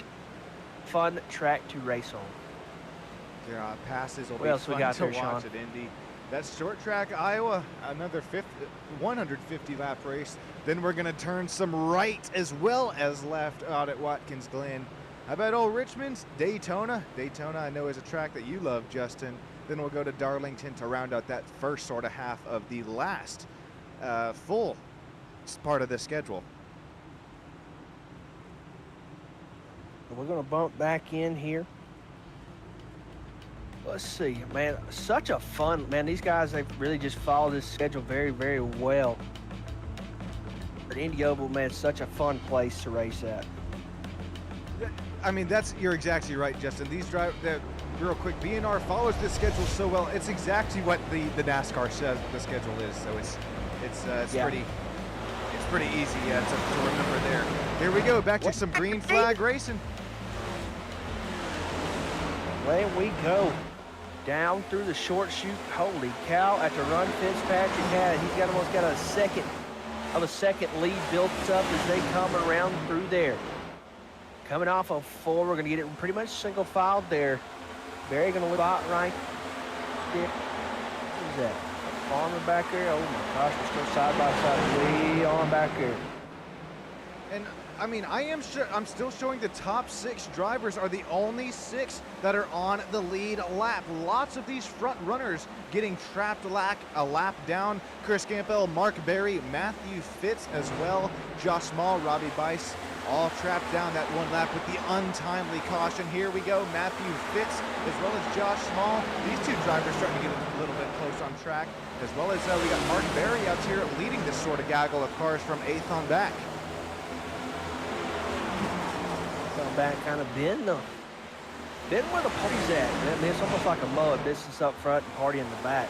Speaker 4: fun track to race on.
Speaker 3: Yeah, passes will
Speaker 4: What
Speaker 3: be
Speaker 4: else we
Speaker 3: fun
Speaker 4: got
Speaker 3: to
Speaker 4: there,
Speaker 3: watch
Speaker 4: Sean?
Speaker 3: at Indy. That's short track Iowa, another 150 lap race. Then we're going to turn some right as well as left out at Watkins Glen. How about old Richmond's Daytona? Daytona, I know, is a track that you love, Justin. Then we'll go to Darlington to round out that first sort of half of the last full part of the schedule.
Speaker 4: We're going to bump back in here. Let's see, man, such a fun, man, these guys, they've really just followed this schedule very, very well. But Indy Oval, man, such a fun place to race at.
Speaker 3: I mean, you're exactly right, Justin. These real quick, BNR follows this schedule so well. It's exactly what the NASCAR says the schedule is. So it's
Speaker 4: Yeah.
Speaker 3: pretty easy to remember there. Here we go, back to some green flag racing.
Speaker 4: Away we go. Down through the short chute. Holy cow, at the run Fitzpatrick had, he's almost got a second lead built up as they come around through there. Coming off of 4, we're going to get it pretty much single filed there. Barry going to spot right there. Who's that? Farmer back there? Oh my gosh, we're still side by side way on back there.
Speaker 3: And I mean, I'm still showing the top 6 drivers are the only 6 that are on the lead lap. Lots of these front runners getting trapped a lap down. Chris Campbell, Mark Berry, Matthew Fitz as well. Josh Small, Robbie Bice, all trapped down that one lap with the untimely caution. Here we go, Matthew Fitz as well as Josh Small. These 2 drivers starting to get a little bit close on track, as well as we got Mark Berry out here leading this sort of gaggle of cars from 8th on back.
Speaker 4: Back kind of been where the party's at. I mean, it's almost like a mud business up front and party in the back.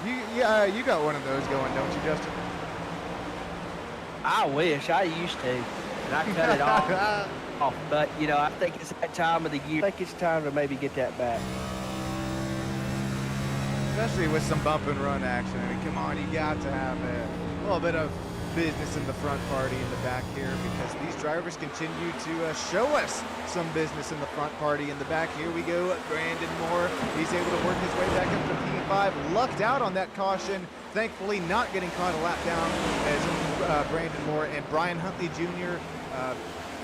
Speaker 3: You got one of those going, don't you, Justin?
Speaker 4: I wish. I used to, and I cut it off. But you know, I think it's that time of the year. I think it's time to maybe get that back.
Speaker 3: Especially with some bump and run action. I mean, come on, you got to have a little bit of business in the front party in the back here, because these drivers continue to show us some business in the front party in the back. Here we go, Brandon Moore. He's able to work his way back up to P5. Lucked out on that caution. Thankfully not getting caught a lap down as Brandon Moore and Brian Huntley Jr.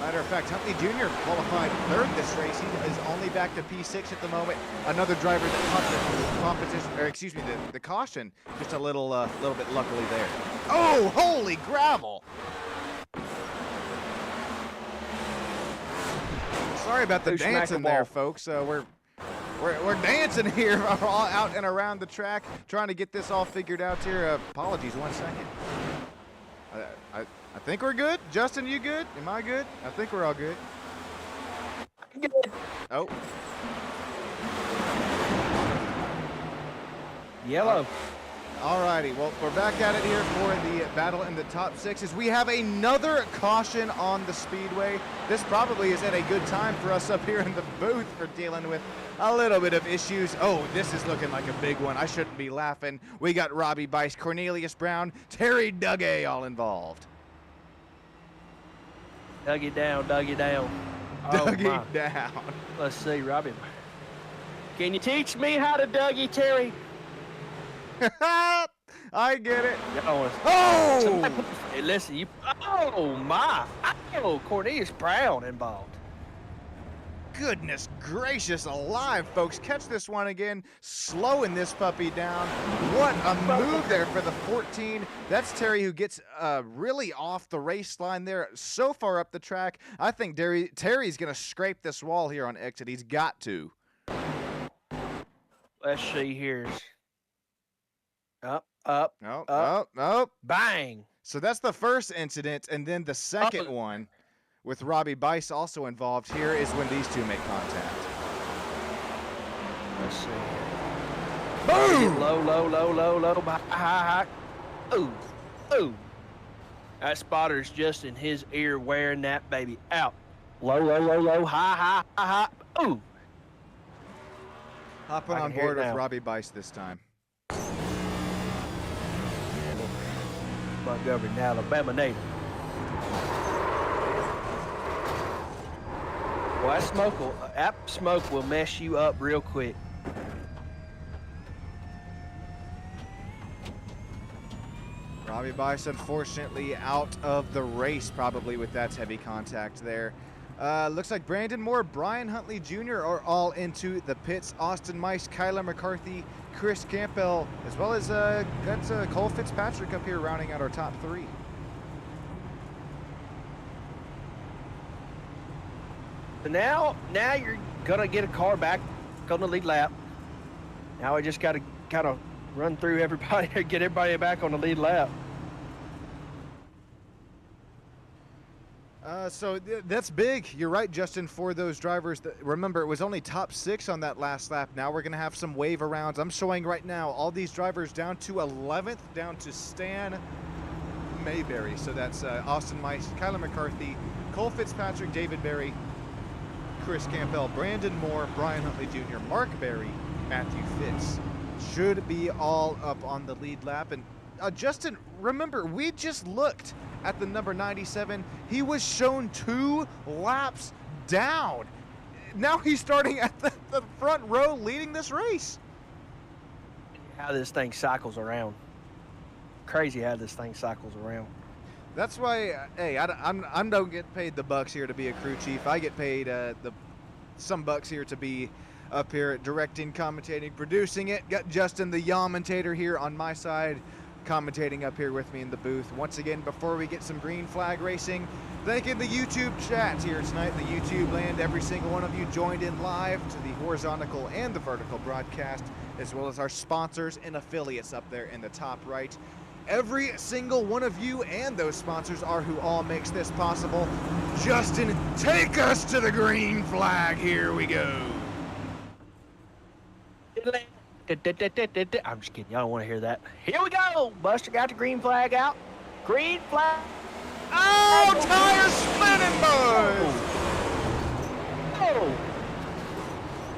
Speaker 3: Matter of fact, Huntley Jr. qualified third this race. He is only back to P6 at the moment. Another driver that caught the competition, or excuse me, the caution, just a little bit luckily there. Oh, holy gravel! Sorry about the
Speaker 4: Who smacked
Speaker 3: dancing
Speaker 4: the
Speaker 3: there,
Speaker 4: ball?
Speaker 3: folks. We're dancing here, all out and around the track, trying to get this all figured out here. Apologies, 1 second. I think we're good. Justin, you good? Am I good? I think we're all good.
Speaker 4: Good.
Speaker 3: Oh.
Speaker 4: Yellow.
Speaker 3: Alrighty, well, we're back at it here for the battle in the top 6 as we have another caution on the speedway. This probably is at a good time for us up here in the booth for dealing with a little bit of issues. Oh, this is looking like a big one. I shouldn't be laughing. We got Robbie Bice, Cornelius Brown, Terry Dugay all involved.
Speaker 4: Dougie down, Dougie down.
Speaker 3: Dougie down.
Speaker 4: Let's see, Robbie. Can you teach me how to Dougie, Terry?
Speaker 3: I get it.
Speaker 4: Oh! Hey, listen, you. Oh my! Oh, Cornelius Brown involved.
Speaker 3: Goodness gracious alive, folks. Catch this one again, slowing this puppy down. What a move there for the 14. That's Terry, who gets really off the race line there, so far up the track. I think Terry's going to scrape this wall here on exit. He's got to.
Speaker 4: Let's see here. Up, bang.
Speaker 3: So that's the first incident, and then the second one with Robbie Bice also involved here is when these two make contact.
Speaker 4: Let's see.
Speaker 3: Boom!
Speaker 4: Low, high. Ooh. That spotter's just in his ear wearing that baby out. Low, high. Ooh.
Speaker 3: Hopping on board with Robbie Bice this time.
Speaker 4: Montgomery, Alabama native. Well, that smoke will mess you up real quick.
Speaker 3: Robbie Bice, unfortunately, out of the race, probably with that heavy contact there. Looks like Brandon Moore, Brian Huntley Jr. are all into the pits. Austin Mice, Kyler McCarthy, Chris Campbell, as well as got Cole Fitzpatrick up here rounding out our top 3.
Speaker 4: So now you're gonna get a car back on the lead lap. Now we just got to kind of run through everybody and get everybody back on the lead lap.
Speaker 3: So that's big. You're right, Justin, for those drivers. Remember, it was only top 6 on that last lap. Now we're going to have some wave arounds. I'm showing right now all these drivers down to 11th, down to Stan Mayberry. So that's Austin Mice, Kyler McCarthy, Cole Fitzpatrick, David Berry, Chris Campbell, Brandon Moore, Brian Huntley Jr., Mark Berry, Matthew Fitz. Should be all up on the lead lap. And Justin, remember, we just looked at the number 97. He was shown 2 laps down. Now he's starting at the front row leading this race.
Speaker 4: How this thing cycles around. Crazy how this thing cycles around.
Speaker 3: That's why, hey, I don't get paid the bucks here to be a crew chief. I get paid some bucks here to be up here directing, commentating, producing it. Got Justin the Yamentator here on my side, commentating up here with me in the booth. Once again, before we get some green flag racing, thanking the YouTube chat here tonight, the YouTube land. Every single one of you joined in live to the horizontal and the vertical broadcast, as well as our sponsors and affiliates up there in the top right. Every single one of you and those sponsors are who all makes this possible. Justin, take us to the green flag. Here we go.
Speaker 4: I'm just kidding. Y'all don't want to hear that. Here we go. Buster got the green flag out. Green flag.
Speaker 3: Oh, tires spinning, boys.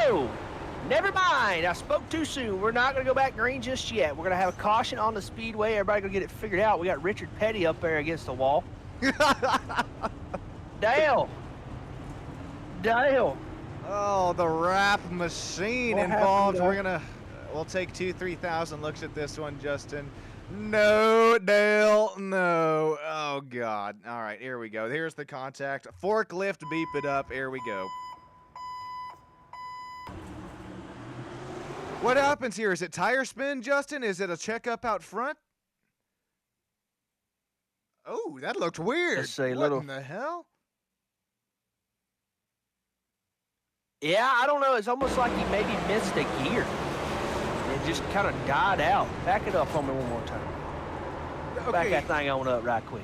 Speaker 4: Oh. Never mind. I spoke too soon. We're not going to go back green just yet. We're going to have a caution on the speedway. Everybody going to get it figured out. We got Richard Petty up there against the wall. Dale.
Speaker 3: Oh, the wrap machine
Speaker 4: What
Speaker 3: involved.
Speaker 4: happened,
Speaker 3: We'll take 3,000 looks at this one, Justin. No, Dale, no. Oh, God. All right, here we go. Here's the contact. Forklift, beep it up. Here we go. What happens here? Is it tire spin, Justin? Is it a checkup out front? Oh, that looked weird.
Speaker 4: Let's say
Speaker 3: What in the hell?
Speaker 4: Yeah, I don't know. It's almost like he maybe missed a gear. It just kind of died out. Back it up on me one more time. Back that thing on up right quick.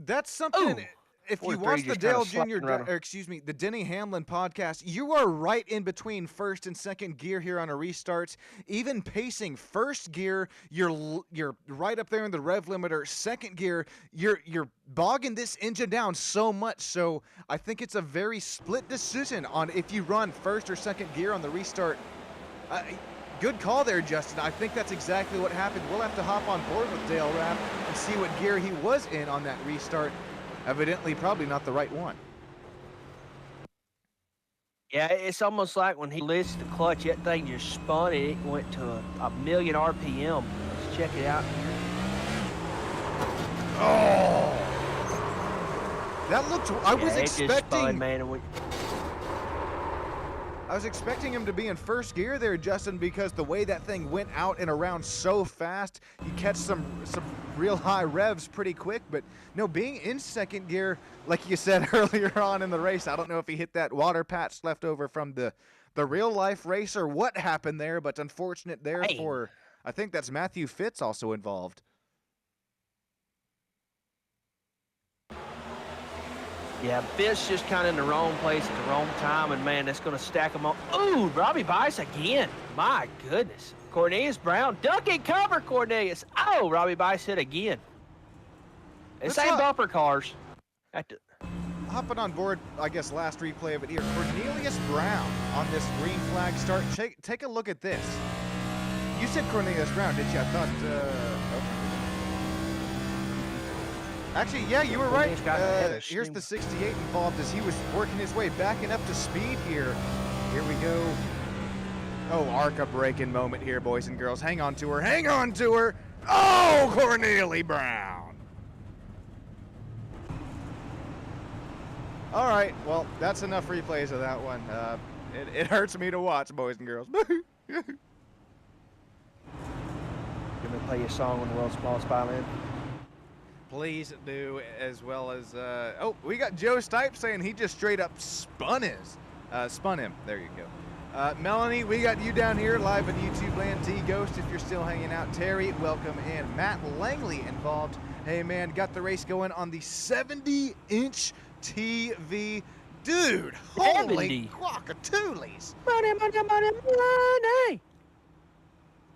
Speaker 3: That's something.
Speaker 4: Ooh.
Speaker 3: If you
Speaker 4: 43
Speaker 3: watch the
Speaker 4: just
Speaker 3: Dale
Speaker 4: kinda
Speaker 3: Jr.
Speaker 4: slapping
Speaker 3: the Denny Hamlin podcast, you are right in between first and second gear here on a restart. Even pacing first gear, you're right up there in the rev limiter. Second gear, you're bogging this engine down so much. So I think it's a very split decision on if you run first or second gear on the restart. Good call there, Justin. I think that's exactly what happened. We'll have to hop on board with Dale Rapp and see what gear he was in on that restart. Evidently, probably not the right one.
Speaker 4: Yeah, it's almost like when he lifts the clutch, that thing just spun. It went to a million RPM. Let's check it out here.
Speaker 3: Oh! That looked... I was
Speaker 4: it just
Speaker 3: expecting...
Speaker 4: spun, man, and
Speaker 3: I was expecting him to be in first gear there, Justin, because the way that thing went out and around so fast, you catch some real high revs pretty quick. But no, being in second gear, like you said earlier on in the race, I don't know if he hit that water patch left over from the real life race or what happened there, but unfortunate there for, I think that's Matthew Fitz also involved.
Speaker 4: yeah, Fitz just kind of in the wrong place at the wrong time, and man, that's going to stack them up. Ooh, Robbie Bice again. My goodness. Cornelius Brown, ducking cover, Cornelius. Oh, Robbie Bice hit again. The same bumper cars.
Speaker 3: Hopping on board, I guess, last replay of it here. Cornelius Brown on this green flag start. Take a look at this. You said Cornelius Brown, did you? I thought, okay. Actually, yeah, you were right. Here's the 68 involved as he was working his way backing up to speed here. Here we go. Oh, ARCA breaking moment here, boys and girls. Hang on to her. Hang on to her. Oh, Cornelius Brown. All right, well, that's enough replays of that one. It hurts me to watch, boys and girls.
Speaker 4: Let me play you a song on the world's smallest violin.
Speaker 3: Please do, as well as oh, we got Joe Stipe saying he just straight up spun him. There you go. Melanie, we got you down here live on YouTube land. T Ghost, if you're still hanging out. Terry, welcome in. Matt Langley involved. Hey man, got the race going on the 70-inch TV. Dude, holy guacatoolies.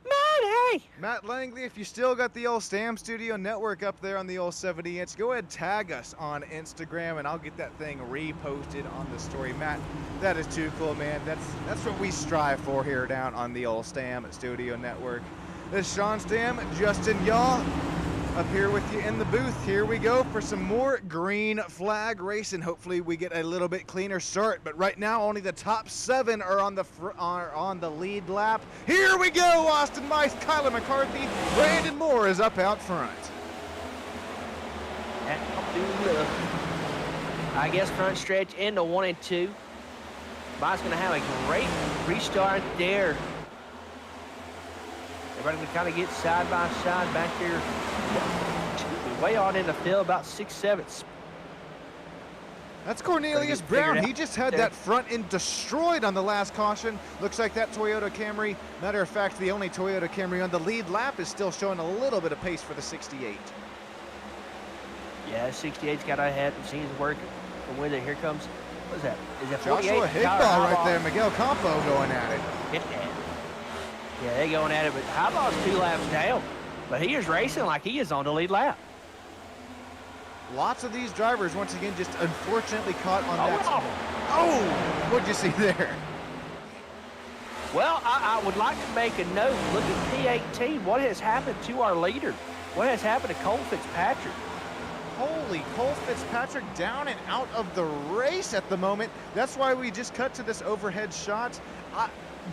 Speaker 4: Money.
Speaker 3: Matt Langley, if you still got the old Stam Studio Network up there on the old 70-inch, go ahead and tag us on Instagram, and I'll get that thing reposted on the story. Matt, that is too cool, man. That's what we strive for here down on the old Stam Studio Network. This is Sean Stam, Justin Yaw, up here with you in the booth. Here we go for some more green flag racing. Hopefully we get a little bit cleaner start, but right now only the top 7 are on the lead lap. Here we go, Austin Mice, Kyler McCarthy, Brandon Moore is up out front.
Speaker 4: I guess front stretch into 1 and 2. Bob's going to have a great restart there. Everybody can kind of get side by side back here. Way on in the field, about 6/7.
Speaker 3: That's Cornelius Brown. He just had that front end destroyed on the last caution. Looks like that Toyota Camry. Matter of fact, the only Toyota Camry on the lead lap is still showing a little bit of pace for the 68.
Speaker 4: Yeah, 68's got ahead and seems working. And with it, here comes, what is that? Is that 48?
Speaker 3: Joshua Higball right there. Miguel Campo going at it.
Speaker 4: Yeah, they're going at it, but Highball's 2 laps down. But he is racing like he is on the lead lap.
Speaker 3: Lots of these drivers, once again, just unfortunately caught on that. Oh, what'd you see there?
Speaker 4: Well, I would like to make a note. Look at P18. What has happened to our leader? What has happened to Cole Fitzpatrick?
Speaker 3: Holy, Cole Fitzpatrick down and out of the race at the moment. That's why we just cut to this overhead shot.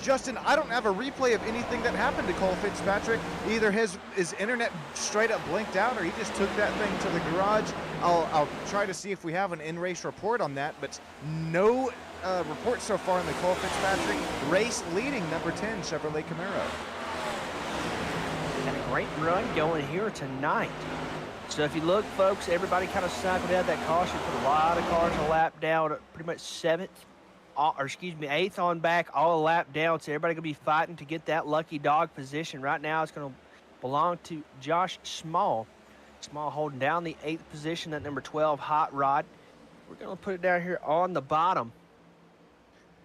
Speaker 3: Justin, I don't have a replay of anything that happened to Cole Fitzpatrick. Either his internet straight up blinked out, or he just took that thing to the garage. I'll try to see if we have an in-race report on that, but no report so far in the Cole Fitzpatrick race leading number 10 Chevrolet Camaro.
Speaker 4: And a great run going here tonight. So if you look, folks, everybody kind of cycled out that caution, put a lot of cars a lap down, pretty much 8th on back, all a lap down. So everybody gonna be fighting to get that lucky dog position. Right now it's gonna belong to Josh Small. Small holding down the 8th position, that number 12 Hot Rod. We're gonna put it down here on the bottom.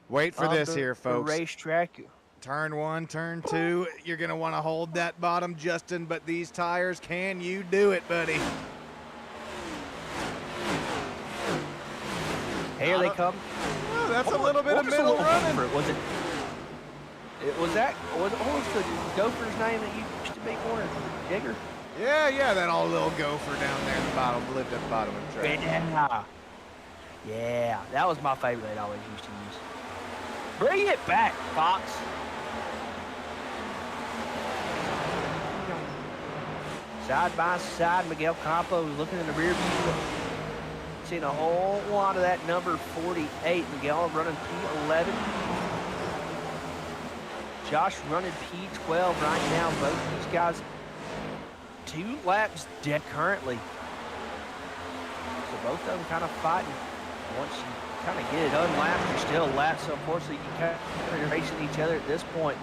Speaker 3: Wait for this here, folks.
Speaker 4: The racetrack.
Speaker 3: Turn 1, turn 2. You're going to want to hold that bottom, Justin, but these tires, can you do it, buddy?
Speaker 4: Here they come.
Speaker 3: Oh, that's a little bit of middle running.
Speaker 4: Was it? Was what was the gopher's name that used to be corner? Digger?
Speaker 3: Yeah, that old little gopher down there at the bottom, lived at the bottom of the track.
Speaker 4: Yeah, that was my favorite I always used to use. Bring it back, Fox. Side by side, Miguel Campos looking in the rear view. Seeing a whole lot of that number 48. Miguel running P11. Josh running P12 right now. Both these guys 2 laps dead currently. So both of them kind of fighting. Once you kind of get it unlapped, you're still lapped. So unfortunately, you kind of racing each other at this point.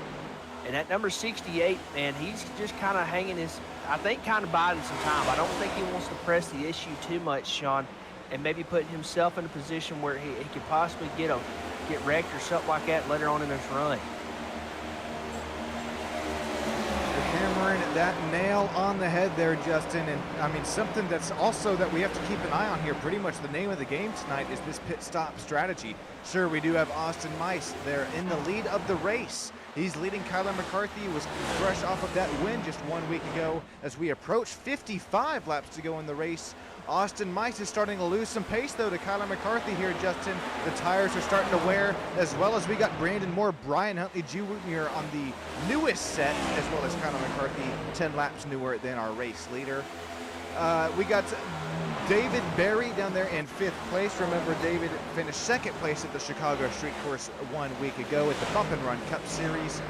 Speaker 4: And that number 68, man, he's just kind of hanging his, I think, kind of biding some time. I don't think he wants to press the issue too much, Sean, and maybe putting himself in a position where he could possibly get wrecked or something like that later on in his run.
Speaker 3: Hammering that nail on the head there, Justin. And I mean, something that's also that we have to keep an eye on here. Pretty much the name of the game tonight is this pit stop strategy. Sure, we do have Austin Mice there in the lead of the race. He's leading. Kyler McCarthy was fresh off of that win just 1 week ago. As we approach 55 laps to go in the race, Austin Mice is starting to lose some pace, though, to Kyler McCarthy here, Justin. The tires are starting to wear, as well as we got Brandon Moore, Brian Huntley Jr. on the newest set, as well as Kyler McCarthy, 10 laps newer than our race leader. We got David Berry down there in 5th place. Remember, David finished 2nd place at the Chicago Street Course 1 week ago at the Bump and Run Cup Series.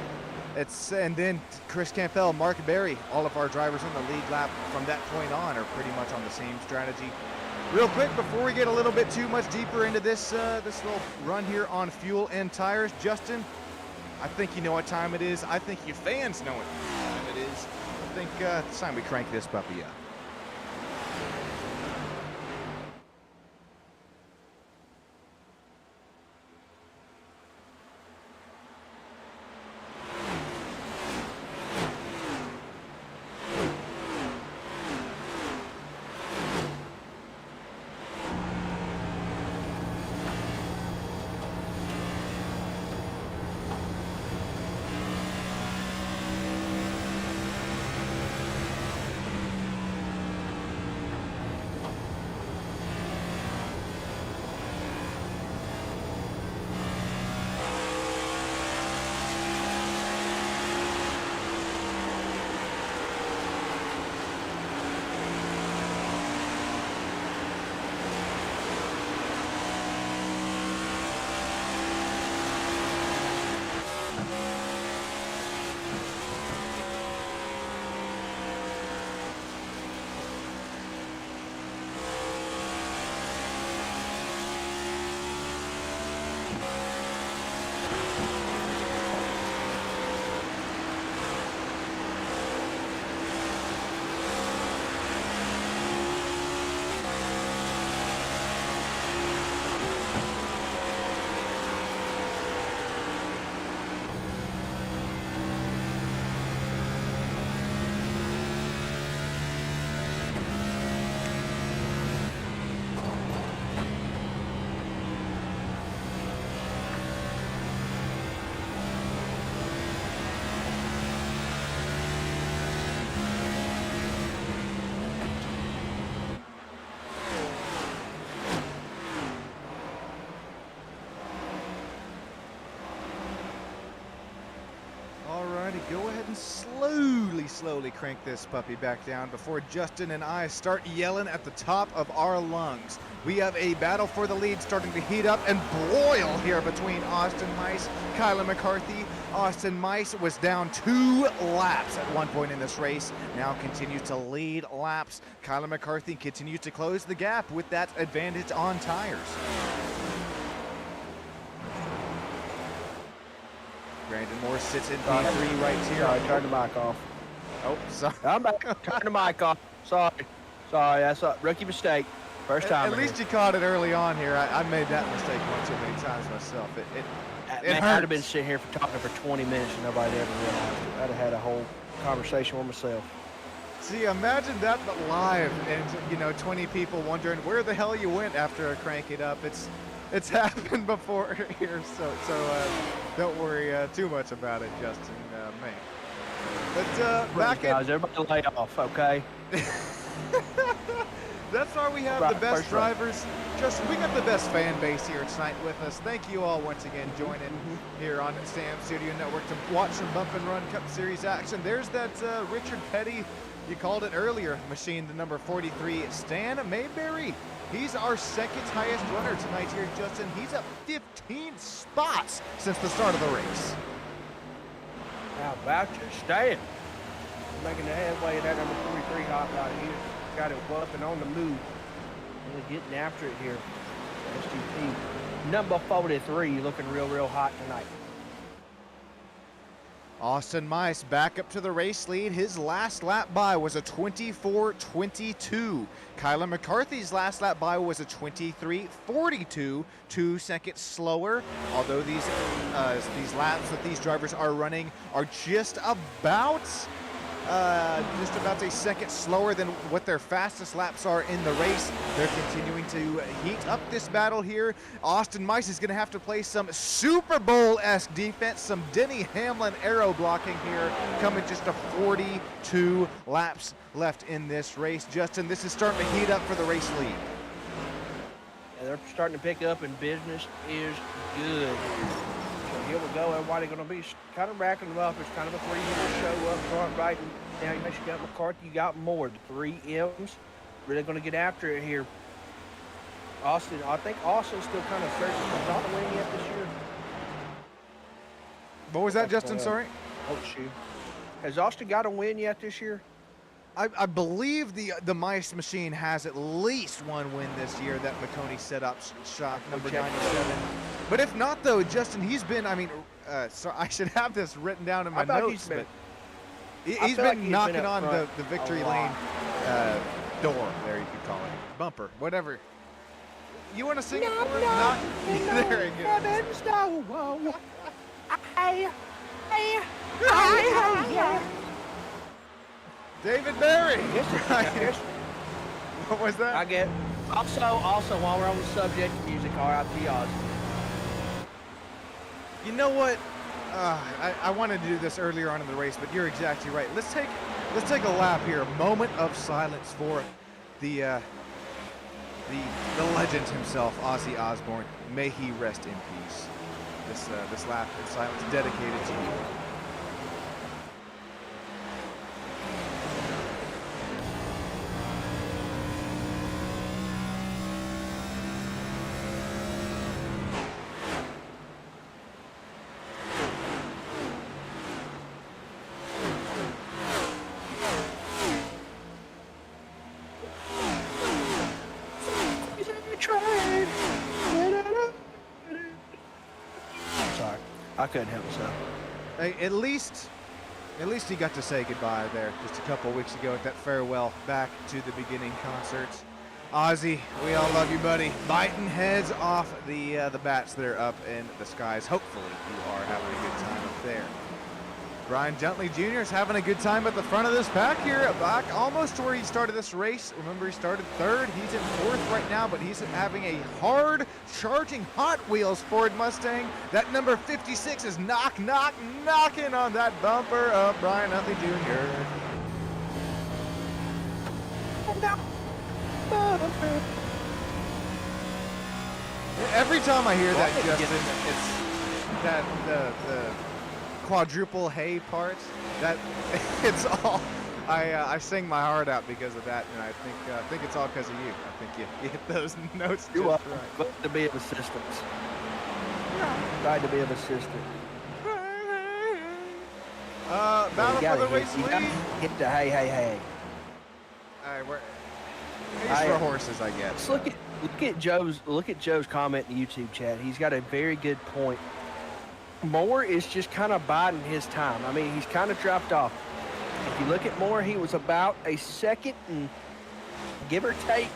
Speaker 3: And then Chris Campbell, Mark Berry, all of our drivers in the lead lap from that point on are pretty much on the same strategy. Real quick, before we get a little bit too much deeper into this this little run here on fuel and tires, Justin, I think you know what time it is. I think you fans know what time it is. I think it's time we crank this puppy up. go ahead and slowly crank this puppy back down before Justin and I start yelling at the top of our lungs. We have a battle for the lead starting to heat up and broil here between Austin Mice, Kyler McCarthy. Austin Mice was down 2 laps at one point in this race, now continues to lead laps. Kyler McCarthy continues to close the gap with that advantage on tires. Brandon Moore sits in P3 right here.
Speaker 4: Sorry, turn the mic off.
Speaker 3: Oh, sorry.
Speaker 4: I'm back. Turn the mic off. Sorry, that's a rookie mistake. First time.
Speaker 3: At least you caught it early on here. I made that mistake one too many times myself. It
Speaker 4: I'd
Speaker 3: hurts.
Speaker 4: have been sitting here talking for 20 minutes and nobody ever realized it. I'd have had a whole conversation with myself.
Speaker 3: See, imagine that but live, and 20 people wondering where the hell you went after I crank it up. It's happened before here, so don't worry too much about it, Justin. Man. But back in.
Speaker 4: Guys, everybody lay off, okay?
Speaker 3: That's why we have
Speaker 4: Right,
Speaker 3: the best
Speaker 4: first right.
Speaker 3: drivers. Justin, we got the best fan base here tonight with us. Thank you all once again joining here on Sam Studio Network to watch some Bump and Run Cup Series action. There's that Richard Petty, you called it earlier, machine, the number 43, Stan Mayberry. He's our second highest runner tonight here, Justin. He's up 15 spots since the start of the race.
Speaker 4: How about you, Stan? Making the headway of that number 43 hot rod here. Got it up and on the move. Really getting after it here. SGP. Number 43 looking real hot tonight.
Speaker 3: Austin Mice back up to the race lead. His last lap by was a 24:22. Kyler McCarthy's last lap by was a 23:42, 2 seconds slower. Although these laps that these drivers are running are just about a second slower than what their fastest laps are in the race. They're continuing to heat up this battle here. Austin Mice is going to have to play some Super Bowl-esque defense, some Denny Hamlin aero blocking here, coming just to 42 laps left in this race. Justin, this is starting to heat up for the race lead.
Speaker 4: Yeah, they're starting to pick up and business is good. So here we go. Everybody going to be kind of racking them up. It's kind of a three-hitter show up front, right? And now you got McCarthy, you got Moore. The 3 M's really going to get after it here. Austin, I think Austin's still kind of searching for not a win yet this year.
Speaker 3: What was that, Justin? Sorry?
Speaker 4: Oh, shoot. Has Austin got a win yet this year?
Speaker 3: I believe the Mice machine has at least one win this year that McConey set up shot number 97. But if not, though, Justin, he's been, so I should have this written down in my notes, but he's been knocking on the victory lane door, there you could call it, bumper, whatever. You want to sing it for us? There you go. David Barry. What was that?
Speaker 4: I get. Also, while we're on the subject of music, R.I.P. Oz.
Speaker 3: You know what? I wanted to do this earlier on in the race, but you're exactly right. Let's take a lap here. A moment of silence for the legend himself, Ozzy Osbourne. May he rest in peace. This lap in silence dedicated to you.
Speaker 4: Sorry, I couldn't help myself.
Speaker 3: Hey, at least he got to say goodbye there just a couple weeks ago at that farewell back to the beginning concert. Ozzy, we all love you, buddy. Biting heads off the bats that are up in the skies. Hopefully you are having a good time up there. Brian Juntley Jr. is having a good time at the front of this pack here, back almost to where he started this race. Remember, he started third. He's in fourth right now, but he's having a hard charging Hot Wheels Ford Mustang. That number 56 is knocking on that bumper of Brian Juntley Jr. Every time I hear that, Justin, it's that quadruple hay part, that it's all. I sing my heart out because of that, and I think it's all because of you. I think you hit those notes
Speaker 4: You're
Speaker 3: just
Speaker 4: welcome.
Speaker 3: right.
Speaker 4: Glad to be of assistance. Glad to be of assistance.
Speaker 3: Battle for the race
Speaker 4: You gotta
Speaker 3: lead.
Speaker 4: hit the hey.
Speaker 3: All right, Hayes for horses, I guess.
Speaker 4: Let's look at Joe's comment in the YouTube chat. He's got a very good point. Moore is just kind of biding his time. I mean, he's kind of dropped off. If you look at Moore, he was about a second and give or take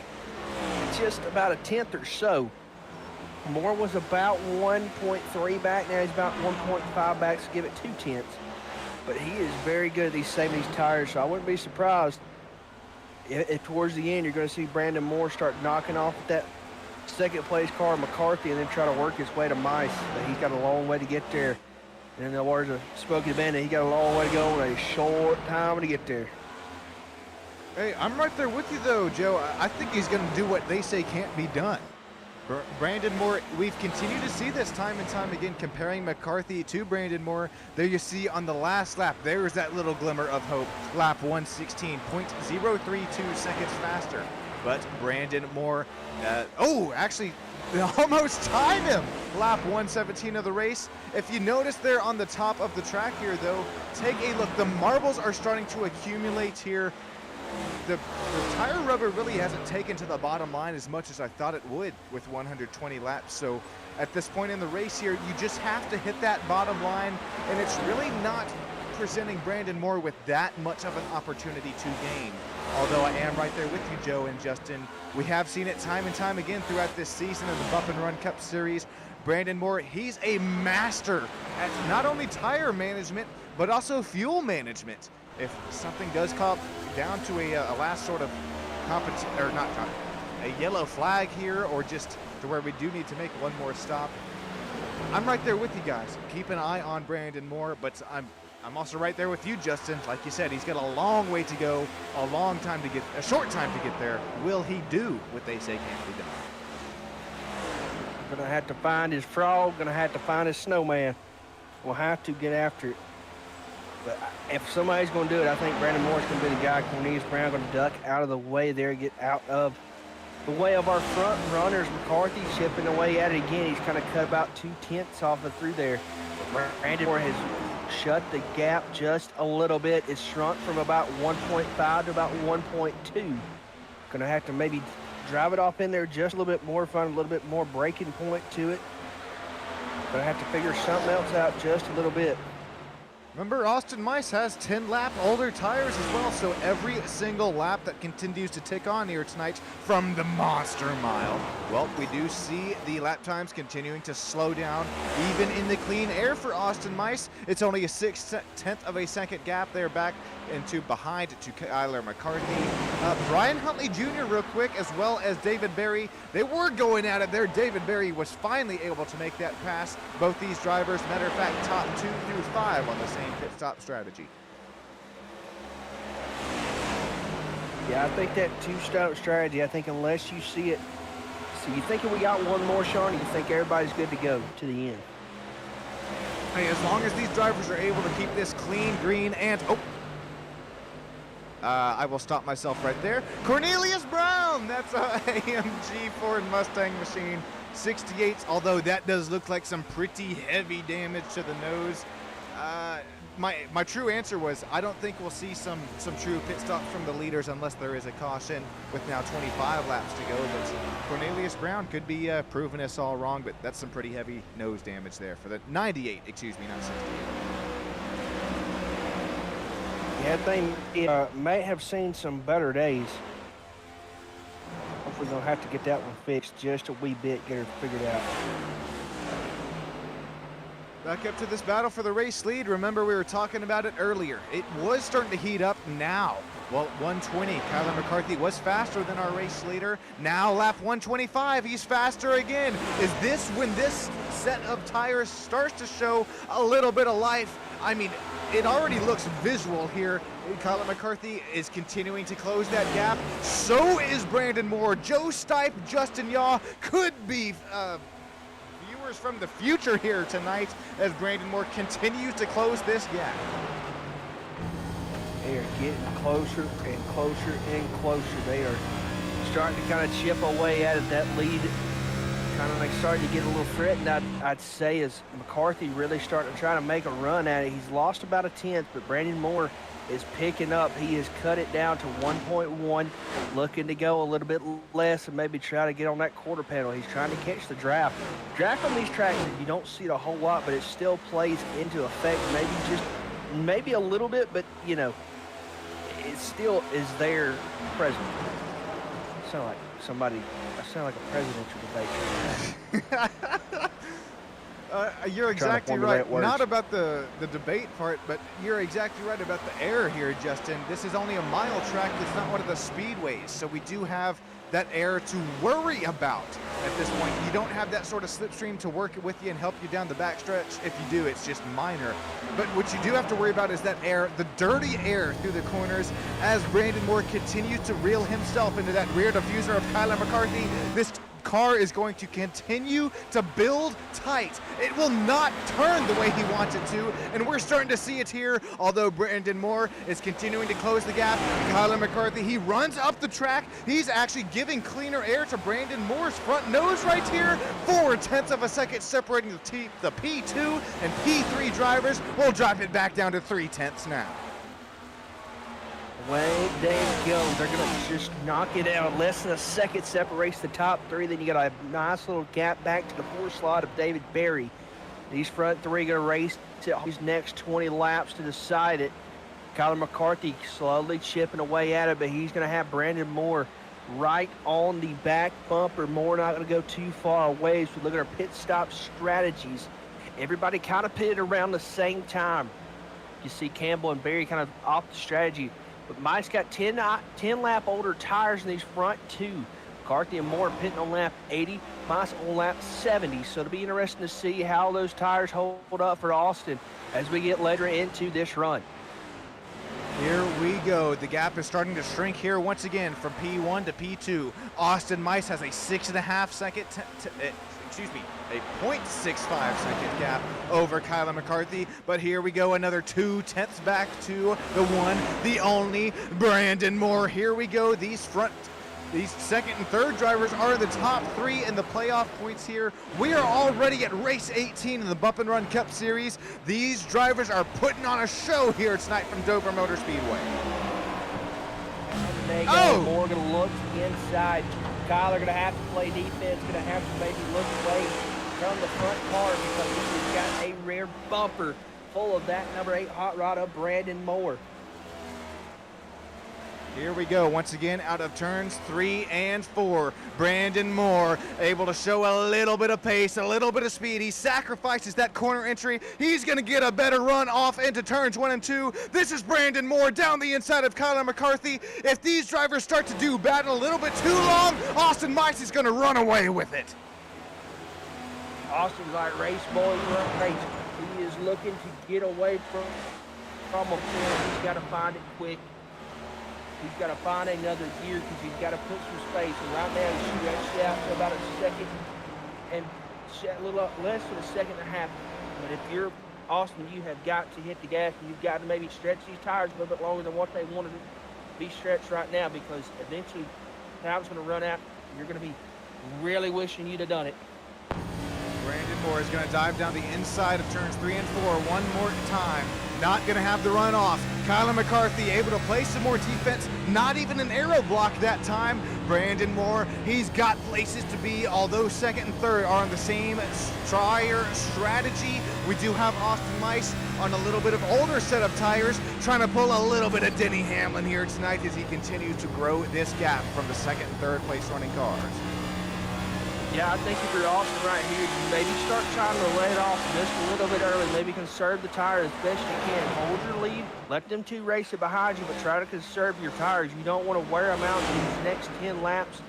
Speaker 4: just about a tenth or so. Moore was about 1.3 back. Now he's about 1.5 back, so give it 2/10. But he is very good at saving these tires, so I wouldn't be surprised if towards the end you're going to see Brandon Moore start knocking off that second place car, McCarthy, and then try to work his way to Mice. But he's got a long way to get there. And in the words of Smokey the Bandit, he got a long way to go in a short time to get there.
Speaker 3: Hey, I'm right there with you, though, Joe. I think he's going to do what they say can't be done. Brandon Moore, we've continued to see this time and time again, comparing McCarthy to Brandon Moore. There you see on the last lap, there's that little glimmer of hope. Lap 116, 0.032 seconds faster. But Brandon Moore, actually, they almost tied him. Lap 117 of the race. If you notice there on the top of the track here, though, take a look. The marbles are starting to accumulate here. The tire rubber really hasn't taken to the bottom line as much as I thought it would with 120 laps. So at this point in the race here, you just have to hit that bottom line, and it's really not presenting Brandon Moore with that much of an opportunity to gain. Although I am right there with you, Joe and Justin. We have seen it time and time again throughout this season of the Bump and Run Cup Series. Brandon Moore, he's a master at not only tire management, but also fuel management. If something does come down to a last sort of a yellow flag here, or just to where we do need to make one more stop, I'm right there with you guys. Keep an eye on Brandon Moore, but I'm also right there with you, Justin. Like you said, he's got a long way to go, a short time to get there. Will he do what they say can't be done?
Speaker 4: Gonna have to find his frog, gonna have to find his snowman. We'll have to get after it. But if somebody's going to do it, I think Brandon Moore's going to be the guy. Cornelius Brown going to duck out of the way there, get out of the way of our front runners. McCarthy chipping away at it again. He's kind of cut about 2/10 off of through there. Brandon Moore has shut the gap just a little bit. It's shrunk from about 1.5 to about 1.2. Going to have to maybe drive it off in there just a little bit more, find a little bit more braking point to it. Going to have to figure something else out just a little bit.
Speaker 3: Remember, Austin Mice has 10-lap older tires as well, so every single lap that continues to tick on here tonight from the Monster Mile, well, we do see the lap times continuing to slow down, even in the clean air for Austin Mice. It's only a 0.6 of a second gap there back into behind to Kyler McCarthy. Brian Huntley Jr. real quick, as well as David Berry. They were going at it there. David Berry was finally able to make that pass. Both these drivers, matter of fact, top 2 through 5 on the same pit stop strategy.
Speaker 4: Yeah, I think that two-stop strategy, I think unless you see it, so you thinking we got one more, Sean, or you think everybody's good to go to the end?
Speaker 3: Hey, as long as these drivers are able to keep this clean, green, and I will stop myself right there. Cornelius Brown, that's a AMG Ford Mustang machine, 68, although that does look like some pretty heavy damage to the nose. My true answer was I don't think we'll see some true pit stops from the leaders unless there is a caution with now 25 laps to go. But Cornelius Brown could be proving us all wrong, but that's some pretty heavy nose damage there for the 98, excuse me, not 68.
Speaker 4: Yeah, I think it may have seen some better days. Hopefully, we're going to have to get that one fixed just a wee bit, get her figured out.
Speaker 3: Back up to this battle for the race lead. Remember, we were talking about it earlier. It was starting to heat up now. Well, 120, Kyler McCarthy was faster than our race leader. Now lap 125, he's faster again. Is this when this set of tires starts to show a little bit of life? I mean, it already looks visual here. Kyler McCarthy is continuing to close that gap. So is Brandon Moore. Joe Stipe, Justin Yaw could be viewers drivers from the future here tonight as Brandon Moore continues to close this gap.
Speaker 4: They are getting closer and closer and closer. They are starting to kind of chip away at it. That lead kind of like starting to get a little threatened, I'd say, as McCarthy really starting to try to make a run at it. He's lost about a tenth, but Brandon Moore is picking up. He has cut it down to 1.1, looking to go a little bit less and maybe try to get on that quarter panel. He's trying to catch the draft. Draft on these tracks, you don't see it a whole lot, but it still plays into effect. Maybe a little bit, but you know, it still is there present. I sound like a presidential debate.
Speaker 3: You're exactly right. Not about the debate part, but you're exactly right about the air here, Justin. This is only a mile track. It's not one of the speedways, so we do have that air to worry about at this point. You don't have that sort of slipstream to work with you and help you down the backstretch. If you do, it's just minor. But what you do have to worry about is that air, the dirty air through the corners as Brandon Moore continues to reel himself into that rear diffuser of Kyler McCarthy. This car is going to continue to build tight. It will not turn the way he wants it to, and we're starting to see it here, although Brandon Moore is continuing to close the gap. Kyler McCarthy, he runs up the track. He's actually giving cleaner air to Brandon Moore's front nose right here. 4/10 of a second separating the P2 and P3 drivers. We'll drop it back down to 3/10 now.
Speaker 4: Way they go. They're going to just knock it out. Less than a second separates the top three. Then you got a nice little gap back to the 4 slot of David Berry. These front three going to race to these next 20 laps to decide it. Kyler McCarthy slowly chipping away at it, but he's going to have Brandon Moore right on the back bumper. Moore not going to go too far away. So we look at our pit stop strategies. Everybody kind of pitted around the same time. You see Campbell and Berry kind of off the strategy. But Mike's got 10 lap older tires in these front two. McCarthy and Moore pitting on lap 80, Mike's on lap 70. So it'll be interesting to see how those tires hold up for Austin as we get later into this run.
Speaker 3: Here we go. The gap is starting to shrink here once again from P1 to P2. Austin Mice has a 6.5 second, a 0.65 second gap over Kyler McCarthy. But here we go, another 2/10 back to the one, the only Brandon Moore. Here we go. These second and third drivers are the top three in the playoff points here. We are already at race 18 in the Bump and Run Cup Series. These drivers are putting on a show here tonight from Dover Motor Speedway.
Speaker 4: Oh! Moore going to look to the inside. Kyler going to have to play defense, going to have to maybe look away from the front car because he's got a rear bumper full of that number 8 hot rod of Brandon Moore.
Speaker 3: Here we go once again out of turns 3 and 4. Brandon Moore able to show a little bit of pace, a little bit of speed. He sacrifices that corner entry. He's going to get a better run off into turns 1 and 2. This is Brandon Moore down the inside of Kyler McCarthy. If these drivers start to do battle a little bit too long, Austin Mice is going to run away with it.
Speaker 4: Austin's like race boys run race. He is looking to get away from a corner. He's got to find it quick. He's got to find another gear because he's got to put some space. And right now he's stretched out to about a second and a little less than a second and a half. But if you're Austin, you have got to hit the gas and you've got to maybe stretch these tires a little bit longer than what they wanted to be stretched right now because eventually time's going to run out. You're going to be really wishing you'd have done it.
Speaker 3: Brandon Moore is going to dive down the inside of turns 3 and 4 one more time. Not going to have the run off. Kyler McCarthy able to play some more defense. Not even an aero block that time. Brandon Moore, he's got places to be, although second and third are on the same tire strategy. We do have Austin Mice on a little bit of older set of tires, trying to pull a little bit of Denny Hamlin here tonight as he continues to grow this gap from the second and third place running cars.
Speaker 4: Yeah, I think if you're Austin right here, you maybe start trying to let it off just a little bit early. Maybe conserve the tire as best you can. Hold your lead. Let them two race it behind you, but try to conserve your tires. You don't want to wear them out in these next 10 laps,